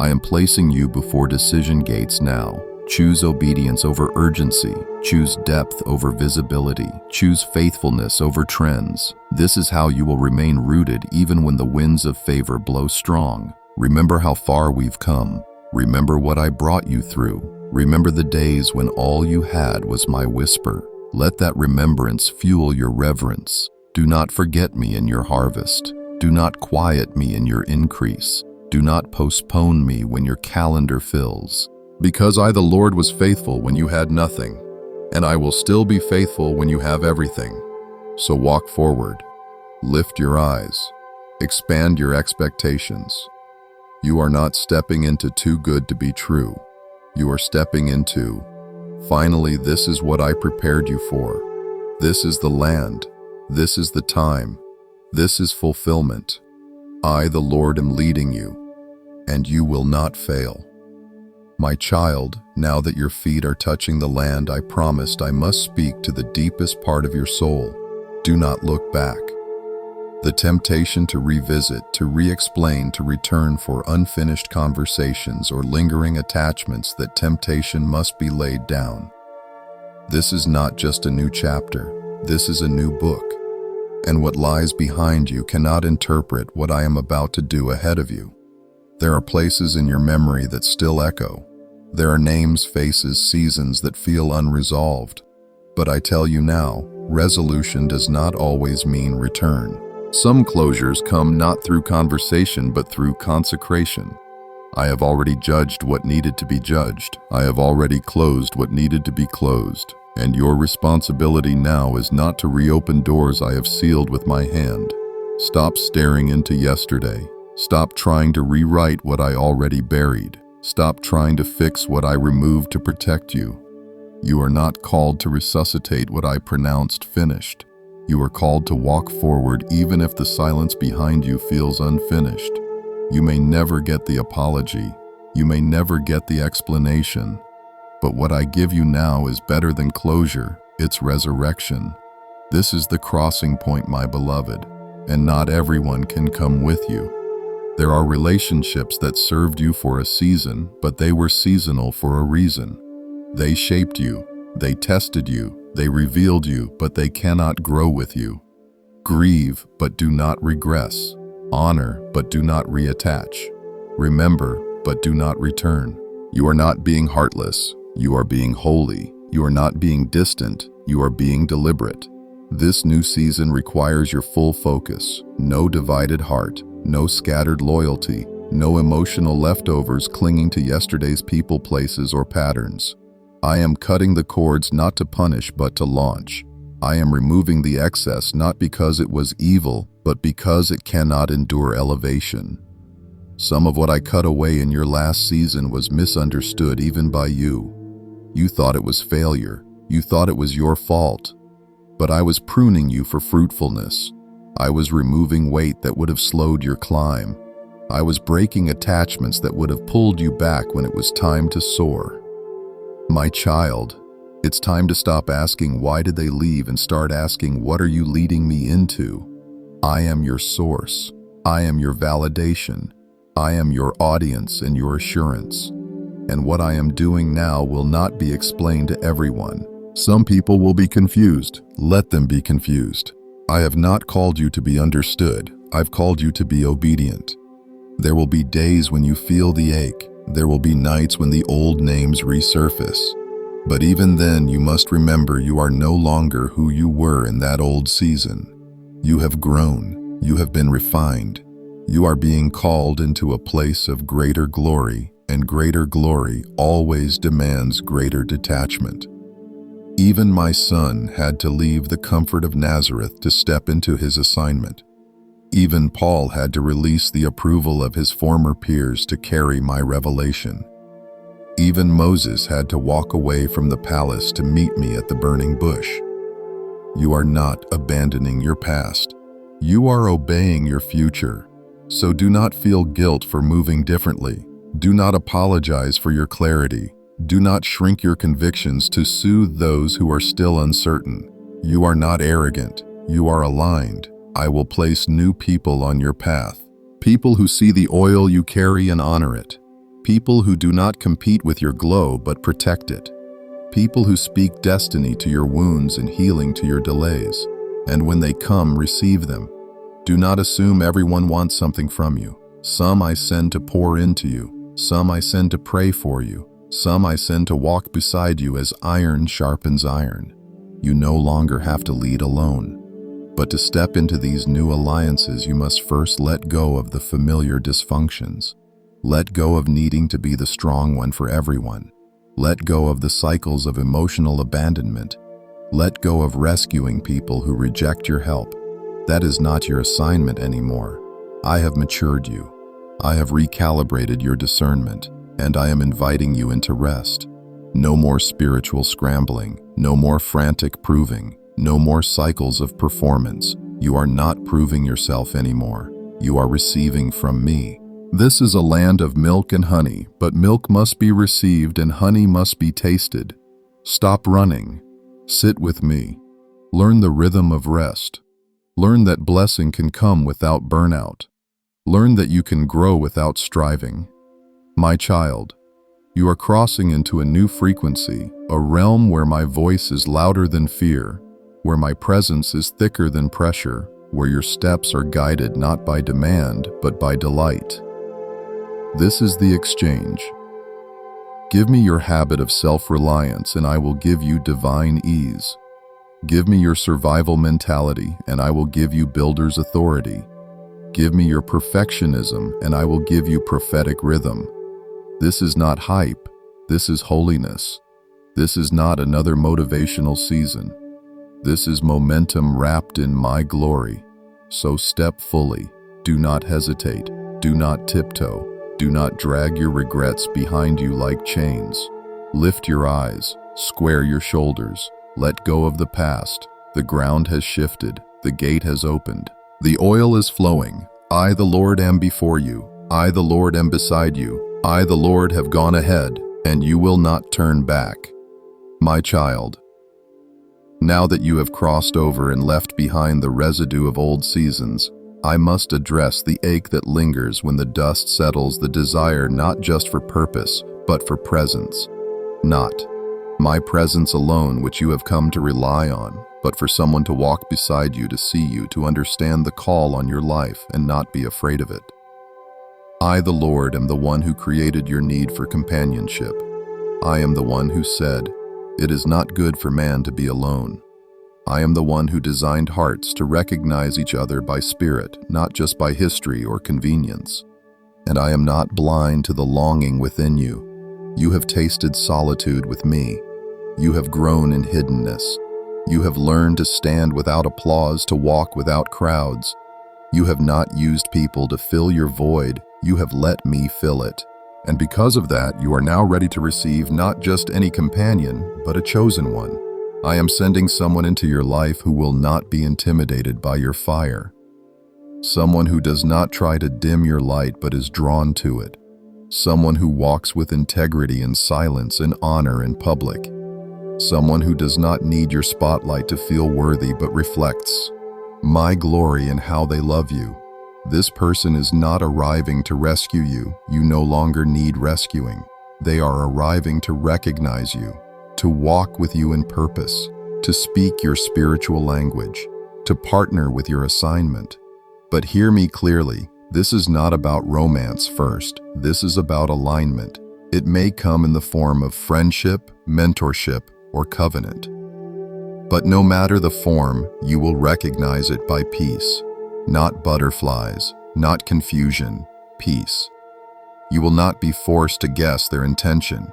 I am placing you before decision gates now. Choose obedience over urgency. Choose depth over visibility. Choose faithfulness over trends. This is how you will remain rooted even when the winds of favor blow strong. Remember how far we've come. Remember what I brought you through. Remember the days when all you had was my whisper. Let that remembrance fuel your reverence. Do not forget me in your harvest. Do not quiet me in your increase. Do not postpone me when your calendar fills. Because I, the Lord, was faithful when you had nothing, and I will still be faithful when you have everything. So walk forward, lift your eyes, expand your expectations. You are not stepping into too good to be true. You are stepping into, finally, this is what I prepared you for. This is the land. This is the time. This is fulfillment. I, the Lord, am leading you, and you will not fail. My child, now that your feet are touching the land I promised, I must speak to the deepest part of your soul. Do not look back. The temptation to revisit, to re-explain, to return for unfinished conversations or lingering attachments, that temptation must be laid down. This is not just a new chapter. This is a new book. And what lies behind you cannot interpret what I am about to do ahead of you. There are places in your memory that still echo. There are names, faces, seasons that feel unresolved. But I tell you now, resolution does not always mean return. Some closures come not through conversation, but through consecration. I have already judged what needed to be judged. I have already closed what needed to be closed. And your responsibility now is not to reopen doors I have sealed with my hand. Stop staring into yesterday. Stop trying to rewrite what I already buried. Stop trying to fix what I removed to protect you. You are not called to resuscitate what I pronounced finished. You are called to walk forward even if the silence behind you feels unfinished. You may never get the apology. You may never get the explanation. But what I give you now is better than closure. It's resurrection. This is the crossing point, my beloved, and not everyone can come with you. There are relationships that served you for a season, but they were seasonal for a reason. They shaped you, they tested you, they revealed you, but they cannot grow with you. Grieve, but do not regress. Honor, but do not reattach. Remember, but do not return. You are not being heartless. You are being holy. You are not being distant. You are being deliberate. This new season requires your full focus. No divided heart. No scattered loyalty. No emotional leftovers clinging to yesterday's people, places, or patterns. I am cutting the cords not to punish but to launch. I am removing the excess not because it was evil, but because it cannot endure elevation. Some of what I cut away in your last season was misunderstood even by you. You thought it was failure. You thought it was your fault. But I was pruning you for fruitfulness. I was removing weight that would have slowed your climb. I was breaking attachments that would have pulled you back when it was time to soar. My child, it's time to stop asking why did they leave and start asking what are you leading me into? I am your source. I am your validation. I am your audience and your assurance. And what I am doing now will not be explained to everyone. Some people will be confused. Let them be confused. I have not called you to be understood. I've called you to be obedient. There will be days when you feel the ache. There will be nights when the old names resurface. But even then, you must remember you are no longer who you were in that old season. You have grown. You have been refined. You are being called into a place of greater glory, and greater glory always demands greater detachment. Even my son had to leave the comfort of Nazareth to step into his assignment. Even Paul had to release the approval of his former peers to carry my revelation. Even Moses had to walk away from the palace to meet me at the burning bush. You are not abandoning your past. You are obeying your future. So do not feel guilt for moving differently. Do not apologize for your clarity. Do not shrink your convictions to soothe those who are still uncertain. You are not arrogant. You are aligned. I will place new people on your path. People who see the oil you carry and honor it. People who do not compete with your glow but protect it. People who speak destiny to your wounds and healing to your delays. And when they come, receive them. Do not assume everyone wants something from you. Some I send to pour into you. Some I send to pray for you. Some I send to walk beside you as iron sharpens iron. You no longer have to lead alone. But to step into these new alliances, you must first let go of the familiar dysfunctions. Let go of needing to be the strong one for everyone. Let go of the cycles of emotional abandonment. Let go of rescuing people who reject your help. That is not your assignment anymore. I have matured you. I have recalibrated your discernment, and I am inviting you into rest. No more spiritual scrambling. No more frantic proving. No more cycles of performance. You are not proving yourself anymore. You are receiving from me. This is a land of milk and honey, but milk must be received and honey must be tasted. Stop running. Sit with me. Learn the rhythm of rest. Learn that blessing can come without burnout. Learn that you can grow without striving. My child, you are crossing into a new frequency, a realm where my voice is louder than fear, where my presence is thicker than pressure, where your steps are guided not by demand, but by delight. This is the exchange. Give me your habit of self-reliance and I will give you divine ease. Give me your survival mentality and I will give you builder's authority. Give me your perfectionism and I will give you prophetic rhythm. This is not hype. This is holiness. This is not another motivational season. This is momentum wrapped in my glory. So step fully. Do not hesitate. Do not tiptoe. Do not drag your regrets behind you like chains. Lift your eyes. Square your shoulders. Let go of the past. The ground has shifted. The gate has opened. The oil is flowing. I, the Lord, am before you. I, the Lord, am beside you. I, the Lord, have gone ahead, and you will not turn back. My child, now that you have crossed over and left behind the residue of old seasons, I must address the ache that lingers when the dust settles, the desire not just for purpose, but for presence. Not my presence alone, which you have come to rely on, but for someone to walk beside you, to see you, to understand the call on your life and not be afraid of it. I, the Lord, am the one who created your need for companionship. I am the one who said, "It is not good for man to be alone." I am the one who designed hearts to recognize each other by spirit, not just by history or convenience. And I am not blind to the longing within you. You have tasted solitude with me. You have grown in hiddenness. You have learned to stand without applause, to walk without crowds. You have not used people to fill your void. You have let me fill it. And because of that, you are now ready to receive not just any companion, but a chosen one. I am sending someone into your life who will not be intimidated by your fire. Someone who does not try to dim your light but is drawn to it. Someone who walks with integrity in silence and honor in public. Someone who does not need your spotlight to feel worthy but reflects my glory in how they love you. This person is not arriving to rescue you. You no longer need rescuing. They are arriving to recognize you, to walk with you in purpose, to speak your spiritual language, to partner with your assignment. But hear me clearly, this is not about romance first. This is about alignment. It may come in the form of friendship, mentorship, or covenant. But no matter the form, you will recognize it by peace. Not butterflies, not confusion, peace. You will not be forced to guess their intention.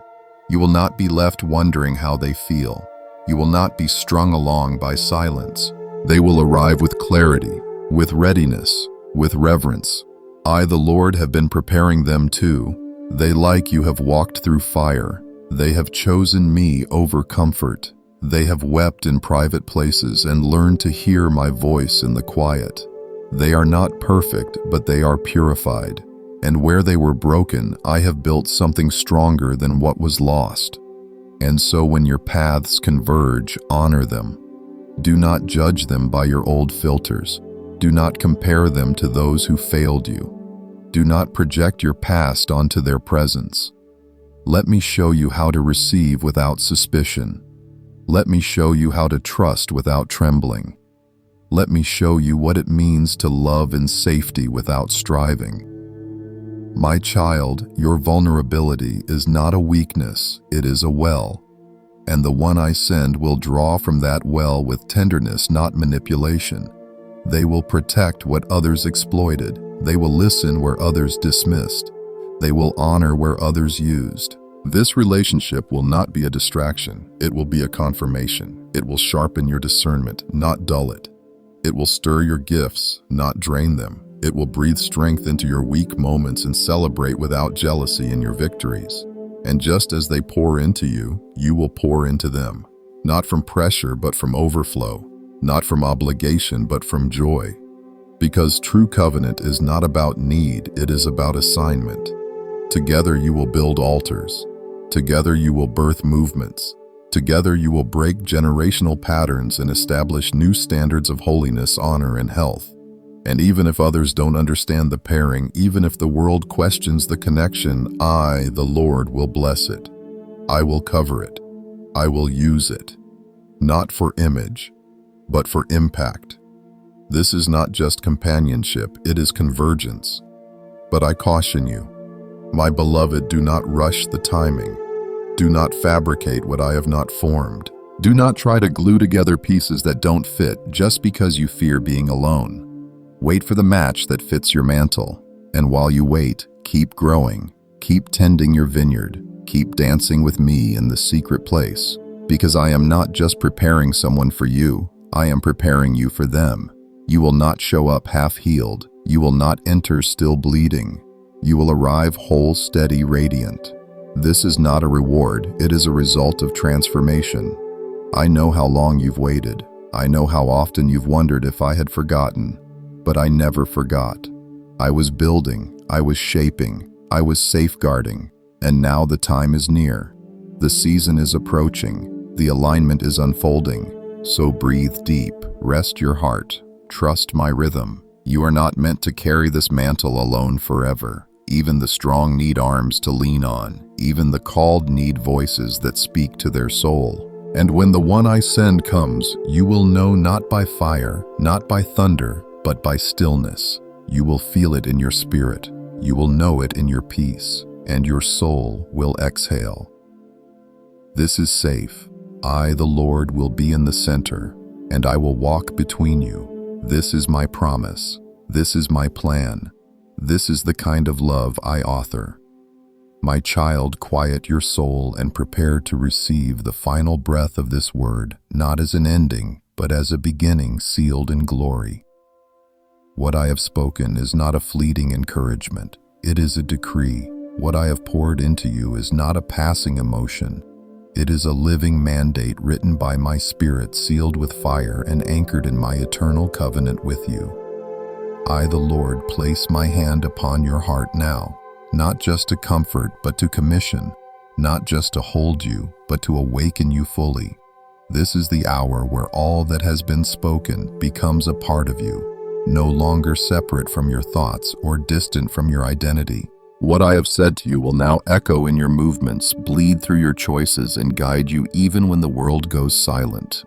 You will not be left wondering how they feel. You will not be strung along by silence. They will arrive with clarity, with readiness, with reverence. I, the Lord, have been preparing them too. They, like you, have walked through fire. They have chosen me over comfort. They have wept in private places and learned to hear my voice in the quiet. They are not perfect, but they are purified. And where they were broken, I have built something stronger than what was lost. And so when your paths converge, honor them. Do not judge them by your old filters. Do not compare them to those who failed you. Do not project your past onto their presence. Let me show you how to receive without suspicion. Let me show you how to trust without trembling. Let me show you what it means to love in safety without striving. My child, your vulnerability is not a weakness, it is a well. And the one I send will draw from that well with tenderness, not manipulation. They will protect what others exploited. They will listen where others dismissed. They will honor where others used. This relationship will not be a distraction. It will be a confirmation. It will sharpen your discernment, not dull it. It will stir your gifts, not drain them. It will breathe strength into your weak moments and celebrate without jealousy in your victories. And just as they pour into you, you will pour into them. Not from pressure, but from overflow. Not from obligation, but from joy. Because true covenant is not about need, it is about assignment. Together you will build altars. Together you will birth movements. Together you will break generational patterns and establish new standards of holiness, honor, and health. And even if others don't understand the pairing, even if the world questions the connection, I, the Lord, will bless it. I will cover it. I will use it. Not for image, but for impact. This is not just companionship, it is convergence. But I caution you, my beloved, do not rush the timing. Do not fabricate what I have not formed. Do not try to glue together pieces that don't fit just because you fear being alone. Wait for the match that fits your mantle. And while you wait, keep growing. Keep tending your vineyard. Keep dancing with me in the secret place. Because I am not just preparing someone for you, I am preparing you for them. You will not show up half-healed. You will not enter still bleeding. You will arrive whole, steady, radiant. This is not a reward, it is a result of transformation. I know how long you've waited. I know how often you've wondered if I had forgotten. But I never forgot. I was building, I was shaping, I was safeguarding, and now the time is near. The season is approaching, the alignment is unfolding. So breathe deep, rest your heart, trust my rhythm. You are not meant to carry this mantle alone forever. Even the strong need arms to lean on. Even the called need voices that speak to their soul. And when the one I send comes, you will know not by fire, not by thunder, but by stillness. You will feel it in your spirit. You will know it in your peace, and your soul will exhale. This is safe. I, the Lord, will be in the center, and I will walk between you. This is my promise. This is my plan. This is the kind of love I author. My child, quiet your soul and prepare to receive the final breath of this word, not as an ending, but as a beginning sealed in glory. What I have spoken is not a fleeting encouragement. It is a decree. What I have poured into you is not a passing emotion. It is a living mandate written by my Spirit, sealed with fire and anchored in my eternal covenant with you. I, the Lord, place my hand upon your heart now, not just to comfort, but to commission, not just to hold you, but to awaken you fully. This is the hour where all that has been spoken becomes a part of you, no longer separate from your thoughts or distant from your identity. What I have said to you will now echo in your movements, bleed through your choices, and guide you even when the world goes silent.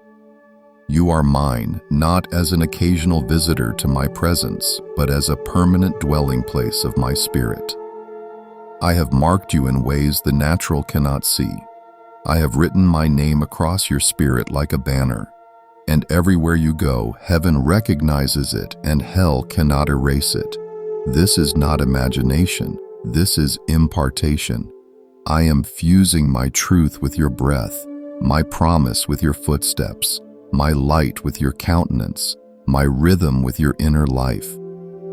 You are mine, not as an occasional visitor to my presence, but as a permanent dwelling place of my Spirit. I have marked you in ways the natural cannot see. I have written my name across your spirit like a banner, and everywhere you go, heaven recognizes it and hell cannot erase it. This is not imagination. This is impartation. I am fusing my truth with your breath, my promise with your footsteps, my light with your countenance, my rhythm with your inner life.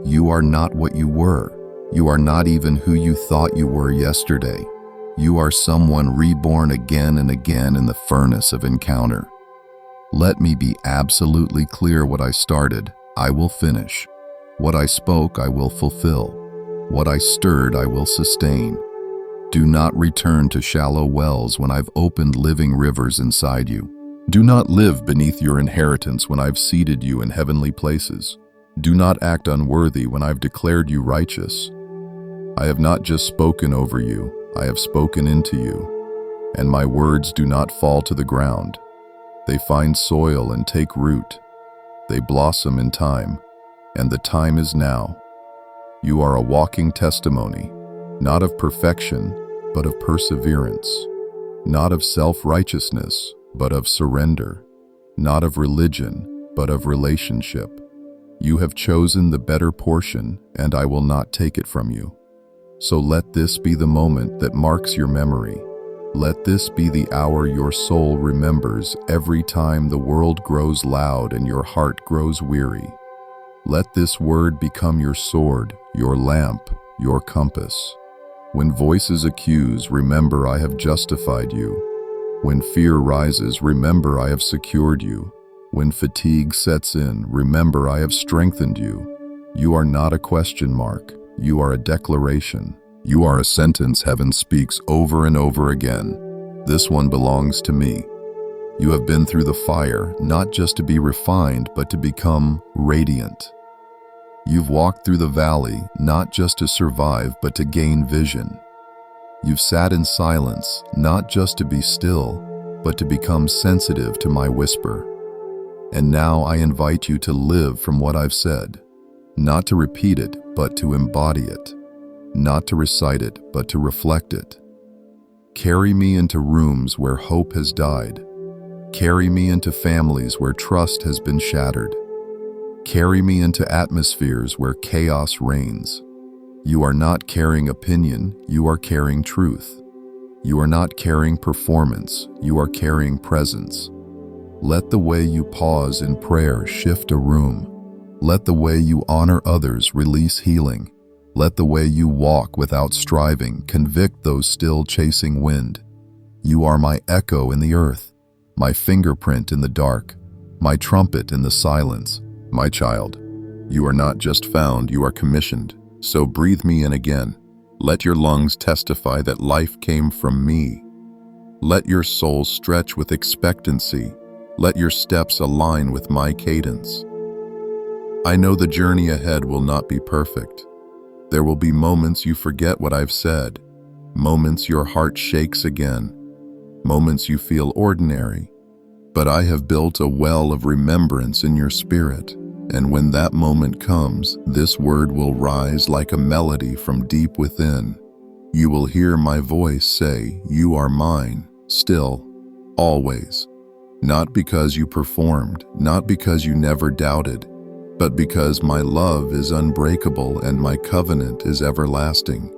You are not what you were. You are not even who you thought you were yesterday. You are someone reborn again and again in the furnace of encounter. Let me be absolutely clear. What I started, I will finish. What I spoke, I will fulfill. What I stirred, I will sustain. Do not return to shallow wells when I've opened living rivers inside you. Do not live beneath your inheritance when I've seated you in heavenly places. Do not act unworthy when I've declared you righteous. I have not just spoken over you, I have spoken into you. And my words do not fall to the ground. They find soil and take root. They blossom in time, and the time is now. You are a walking testimony, not of perfection, but of perseverance, not of self-righteousness, but of surrender, not of religion, but of relationship. You have chosen the better portion, and I will not take it from you. So let this be the moment that marks your memory. Let this be the hour your soul remembers every time the world grows loud and your heart grows weary. Let this word become your sword, your lamp, your compass. When voices accuse, remember I have justified you. When fear rises, remember I have secured you. When fatigue sets in, remember I have strengthened you. You are not a question mark. You are a declaration. You are a sentence heaven speaks over and over again. This one belongs to me. You have been through the fire, not just to be refined, but to become radiant. You've walked through the valley, not just to survive, but to gain vision. You've sat in silence, not just to be still, but to become sensitive to my whisper. And now I invite you to live from what I've said, not to repeat it, but to embody it, not to recite it, but to reflect it. Carry me into rooms where hope has died. Carry me into families where trust has been shattered. Carry me into atmospheres where chaos reigns. You are not carrying opinion, you are carrying truth. You are not carrying performance, you are carrying presence. Let the way you pause in prayer shift a room. Let the way you honor others release healing. Let the way you walk without striving convict those still chasing wind. You are my echo in the earth, my fingerprint in the dark, my trumpet in the silence. My child, you are not just found, you are commissioned. So breathe me in again. Let your lungs testify that life came from me. Let your soul stretch with expectancy. Let your steps align with my cadence. I know the journey ahead will not be perfect. There will be moments you forget what I've said, moments your heart shakes again, moments you feel ordinary, but I have built a well of remembrance in your spirit. And when that moment comes, this word will rise like a melody from deep within. You will hear my voice say, "You are mine, still, always." Not because you performed, not because you never doubted, but because my love is unbreakable and my covenant is everlasting.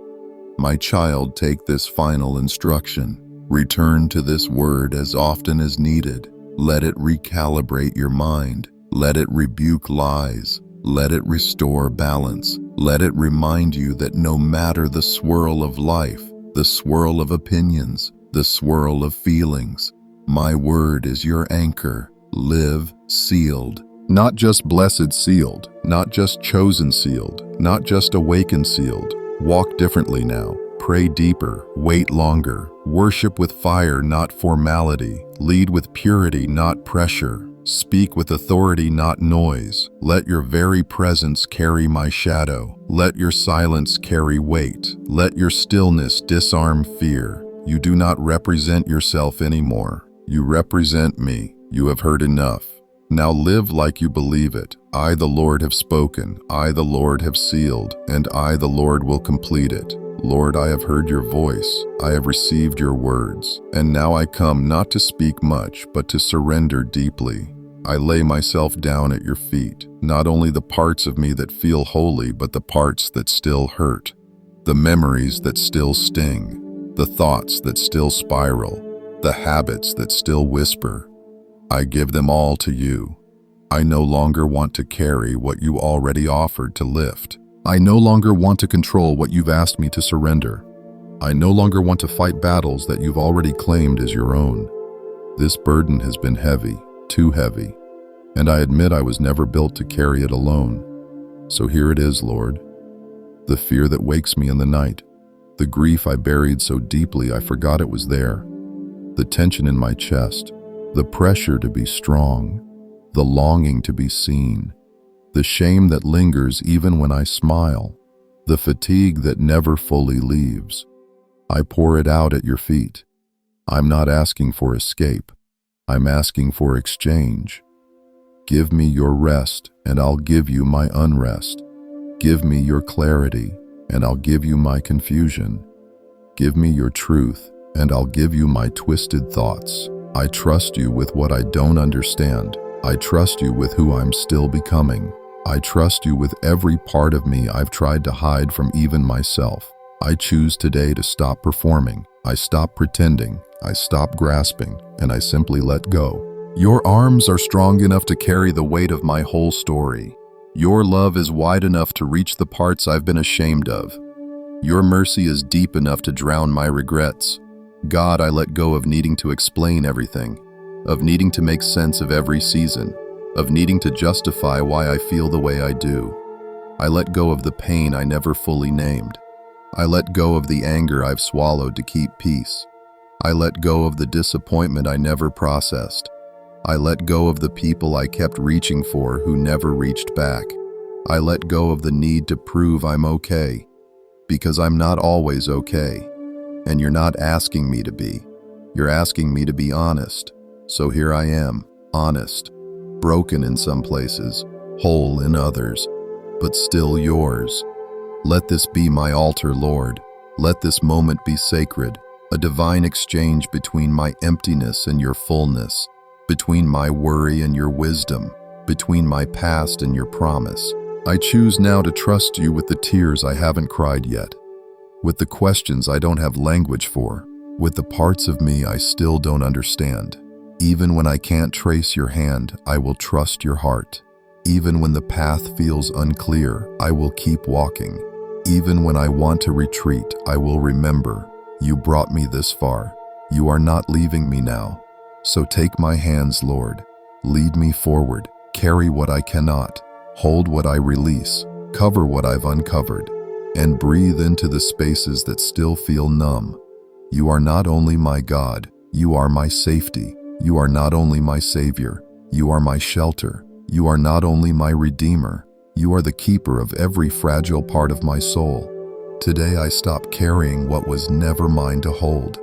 My child, take this final instruction. Return to this word as often as needed. Let it recalibrate your mind. Let it rebuke lies. Let it restore balance. Let it remind you that no matter the swirl of life, the swirl of opinions, the swirl of feelings, my word is your anchor. Live sealed. Not just blessed sealed, not just chosen sealed, not just awakened sealed. Walk differently now. Pray deeper. Wait longer. Worship with fire, not formality. Lead with purity, not pressure. Speak with authority, not noise. Let your very presence carry my shadow. Let your silence carry weight. Let your stillness disarm fear. You do not represent yourself anymore. You represent me. You have heard enough. Now live like you believe it. I, the Lord, have spoken. I, the Lord, have sealed, and I, the Lord, will complete it. Lord, I have heard your voice. I have received your words. And now I come not to speak much, but to surrender deeply. I lay myself down at your feet, not only the parts of me that feel holy, but the parts that still hurt, the memories that still sting, the thoughts that still spiral, the habits that still whisper. I give them all to you. I no longer want to carry what you already offered to lift. I no longer want to control what you've asked me to surrender. I no longer want to fight battles that you've already claimed as your own. This burden has been heavy, too heavy, and I admit I was never built to carry it alone. So here it is, Lord. The fear that wakes me in the night, the grief I buried so deeply I forgot it was there, the tension in my chest, the pressure to be strong, the longing to be seen, the shame that lingers even when I smile, the fatigue that never fully leaves. I pour it out at your feet. I'm not asking for escape. I'm asking for exchange. Give me your rest, and I'll give you my unrest. Give me your clarity, and I'll give you my confusion. Give me your truth, and I'll give you my twisted thoughts. I trust you with what I don't understand. I trust you with who I'm still becoming. I trust you with every part of me I've tried to hide from even myself. I choose today to stop performing. I stop pretending. I stop grasping, and I simply let go. Your arms are strong enough to carry the weight of my whole story. Your love is wide enough to reach the parts I've been ashamed of. Your mercy is deep enough to drown my regrets. God, I let go of needing to explain everything, of needing to make sense of every season, of needing to justify why I feel the way I do. I let go of the pain I never fully named. I let go of the anger I've swallowed to keep peace. I let go of the disappointment I never processed. I let go of the people I kept reaching for who never reached back. I let go of the need to prove I'm okay, because I'm not always okay. And you're not asking me to be. You're asking me to be honest. So here I am, honest, broken in some places, whole in others, but still yours. Let this be my altar, Lord. Let this moment be sacred, a divine exchange between my emptiness and your fullness, between my worry and your wisdom, between my past and your promise. I choose now to trust you with the tears I haven't cried yet, with the questions I don't have language for, with the parts of me I still don't understand. Even when I can't trace your hand, I will trust your heart. Even when the path feels unclear, I will keep walking. Even when I want to retreat, I will remember, you brought me this far. You are not leaving me now. So take my hands, Lord. Lead me forward. Carry what I cannot. Hold what I release. Cover what I've uncovered. And breathe into the spaces that still feel numb. You are not only my God, you are my safety. You are not only my Savior, you are my shelter. You are not only my Redeemer, you are the keeper of every fragile part of my soul. Today I stop carrying what was never mine to hold.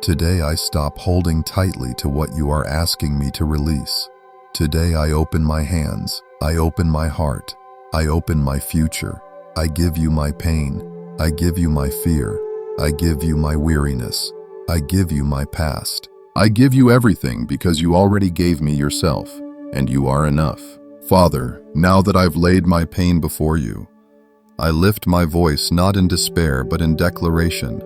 Today I stop holding tightly to what you are asking me to release. Today I open my hands, I open my heart, I open my future. I give you my pain, I give you my fear, I give you my weariness, I give you my past. I give you everything because you already gave me yourself, and you are enough. Father, now that I've laid my pain before you, I lift my voice not in despair but in declaration.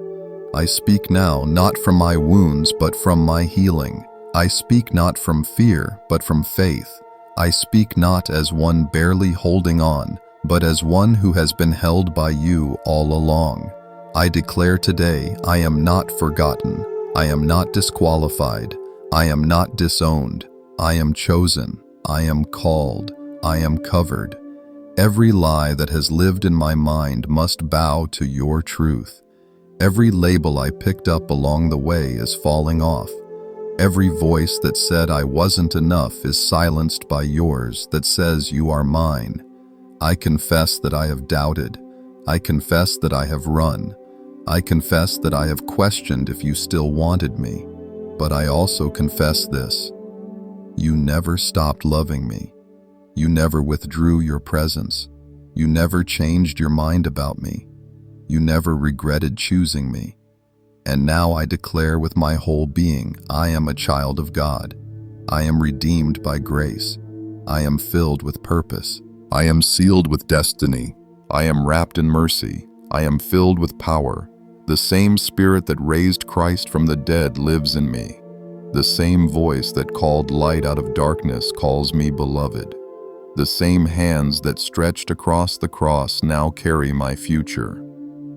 I speak now not from my wounds but from my healing. I speak not from fear but from faith. I speak not as one barely holding on, but as one who has been held by you all along. I declare today I am not forgotten. I am not disqualified. I am not disowned. I am chosen. I am called. I am covered. Every lie that has lived in my mind must bow to your truth. Every label I picked up along the way is falling off. Every voice that said I wasn't enough is silenced by yours that says you are mine. I confess that I have doubted. I confess that I have run. I confess that I have questioned if you still wanted me. But I also confess this: you never stopped loving me. You never withdrew your presence. You never changed your mind about me. You never regretted choosing me. And now I declare with my whole being, I am a child of God. I am redeemed by grace. I am filled with purpose. I am sealed with destiny. I am wrapped in mercy. I am filled with power. The same Spirit that raised Christ from the dead lives in me. The same voice that called light out of darkness calls me beloved. The same hands that stretched across the cross now carry my future.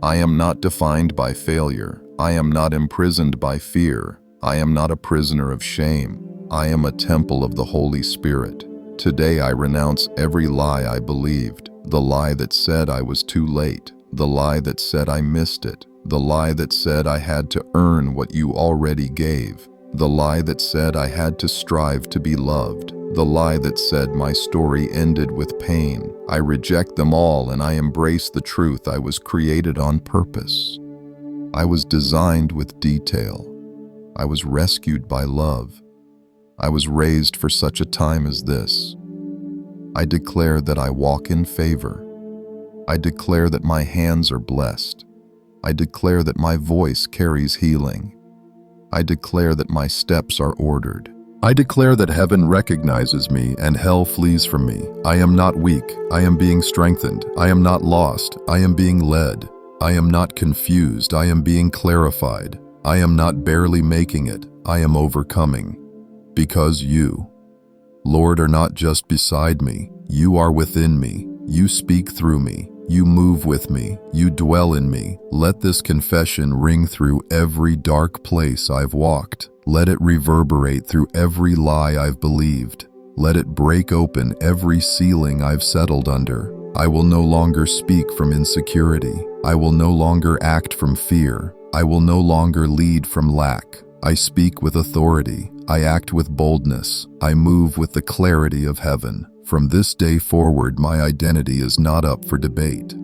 I am not defined by failure. I am not imprisoned by fear. I am not a prisoner of shame. I am a temple of the Holy Spirit. Today I renounce every lie I believed, the lie that said I was too late, the lie that said I missed it, the lie that said I had to earn what you already gave, the lie that said I had to strive to be loved, the lie that said my story ended with pain. I reject them all and I embrace the truth I was created on purpose. I was designed with detail. I was rescued by love. I was raised for such a time as this. I declare that I walk in favor. I declare that my hands are blessed. I declare that my voice carries healing. I declare that my steps are ordered. I declare that heaven recognizes me and hell flees from me. I am not weak. I am being strengthened. I am not lost. I am being led. I am not confused. I am being clarified. I am not barely making it. I am overcoming. Because you, Lord, are not just beside me. You are within me. You speak through me. You move with me. You dwell in me. Let this confession ring through every dark place I've walked. Let it reverberate through every lie I've believed. Let it break open every ceiling I've settled under. I will no longer speak from insecurity. I will no longer act from fear. I will no longer lead from lack. I speak with authority. I act with boldness. I move with the clarity of heaven. From this day forward, my identity is not up for debate.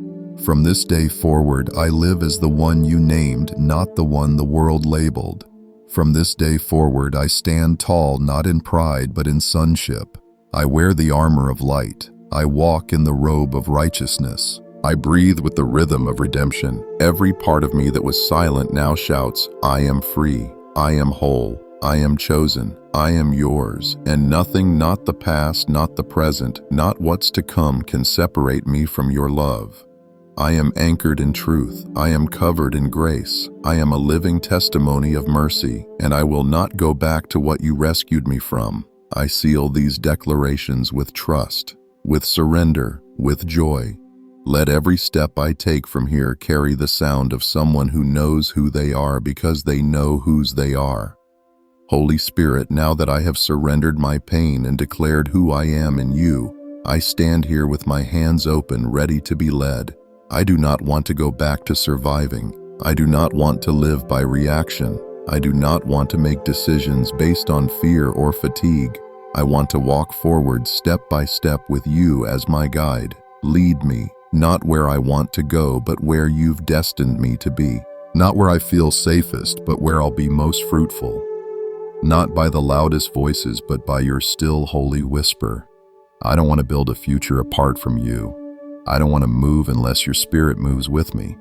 From this day forward, I live as the one you named, not the one the world labeled. From this day forward, I stand tall not in pride but in sonship. I wear the armor of light. I walk in the robe of righteousness. I breathe with the rhythm of redemption. Every part of me that was silent now shouts, I am free. I am whole. I am chosen. I am yours. And nothing, not the past, not the present, not what's to come, can separate me from your love. I am anchored in truth. I am covered in grace. I am a living testimony of mercy, and I will not go back to what you rescued me from. I seal these declarations with trust, with surrender, with joy. Let every step I take from here carry the sound of someone who knows who they are because they know whose they are. Holy Spirit, now that I have surrendered my pain and declared who I am in you, I stand here with my hands open, ready to be led. I do not want to go back to surviving. I do not want to live by reaction. I do not want to make decisions based on fear or fatigue. I want to walk forward step by step with you as my guide. Lead me, not where I want to go, but where you've destined me to be. Not where I feel safest, but where I'll be most fruitful. Not by the loudest voices, but by your still holy whisper. I don't want to build a future apart from you. I don't want to move unless your spirit moves with me.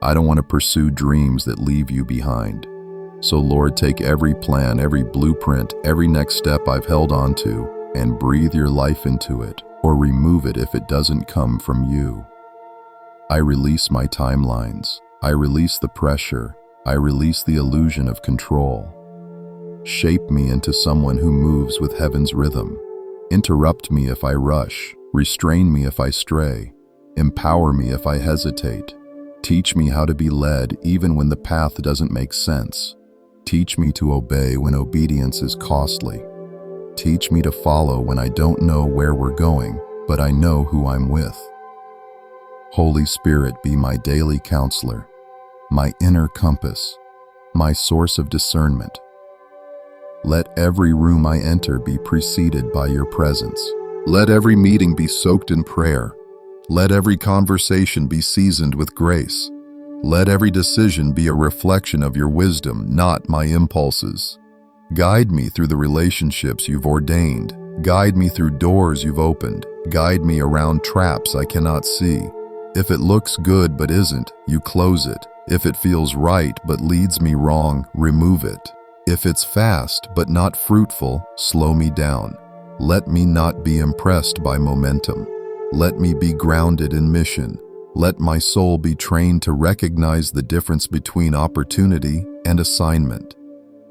I don't want to pursue dreams that leave you behind. So Lord, take every plan, every blueprint, every next step I've held on to, and breathe your life into it, or remove it if it doesn't come from you. I release my timelines. I release the pressure. I release the illusion of control. Shape me into someone who moves with heaven's rhythm. Interrupt me if I rush. Restrain me if I stray. Empower me if I hesitate. Teach me how to be led even when the path doesn't make sense. Teach me to obey when obedience is costly. Teach me to follow when I don't know where we're going, but I know who I'm with. Holy Spirit, be my daily counselor, my inner compass, my source of discernment. Let every room I enter be preceded by your presence. Let every meeting be soaked in prayer. Let every conversation be seasoned with grace. Let every decision be a reflection of your wisdom, not my impulses. Guide me through the relationships you've ordained. Guide me through doors you've opened. Guide me around traps I cannot see. If it looks good but isn't, you close it. If it feels right but leads me wrong, remove it. If it's fast but not fruitful, slow me down. Let me not be impressed by momentum. Let me be grounded in mission. Let my soul be trained to recognize the difference between opportunity and assignment.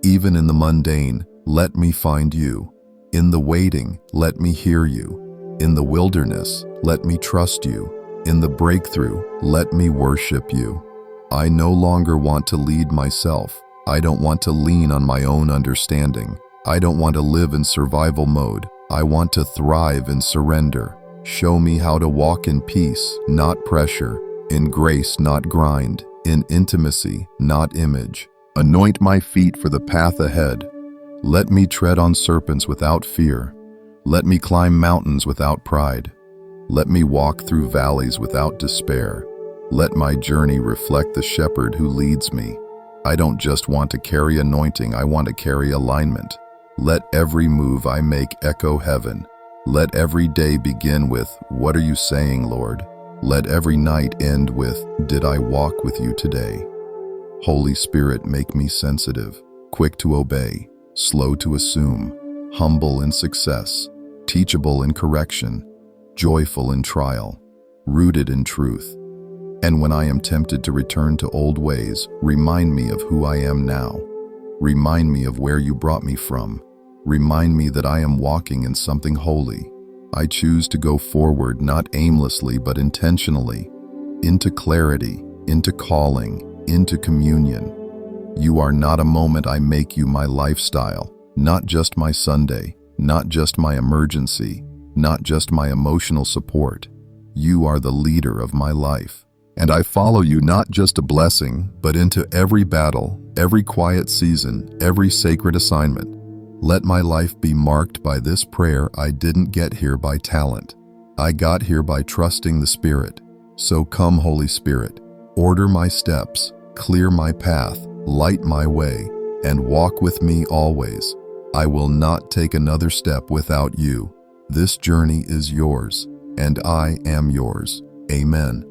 Even in the mundane, let me find you. In the waiting, let me hear you. In the wilderness, let me trust you. In the breakthrough, let me worship you. I no longer want to lead myself. I don't want to lean on my own understanding. I don't want to live in survival mode. I want to thrive in surrender. Show me how to walk in peace, not pressure, in grace, not grind, in intimacy, not image. Anoint my feet for the path ahead. Let me tread on serpents without fear. Let me climb mountains without pride. Let me walk through valleys without despair. Let my journey reflect the shepherd who leads me. I don't just want to carry anointing, I want to carry alignment. Let every move I make echo heaven. Let every day begin with, "What are you saying, Lord?" Let every night end with, "Did I walk with you today?" Holy Spirit, make me sensitive, quick to obey, slow to assume, humble in success, teachable in correction, joyful in trial, rooted in truth. And when I am tempted to return to old ways, remind me of who I am now. Remind me of where you brought me from. Remind me that I am walking in something holy. I choose to go forward, not aimlessly, but intentionally, into clarity, into calling, into communion. You are not a moment, I make you my lifestyle, not just my Sunday, not just my emergency, not just my emotional support. You are the leader of my life. And I follow you, not just a blessing, but into every battle, every quiet season, every sacred assignment. Let my life be marked by this prayer: I didn't get here by talent. I got here by trusting the Spirit. So come, Holy Spirit, order my steps, clear my path, light my way, and walk with me always. I will not take another step without you. This journey is yours, and I am yours. Amen.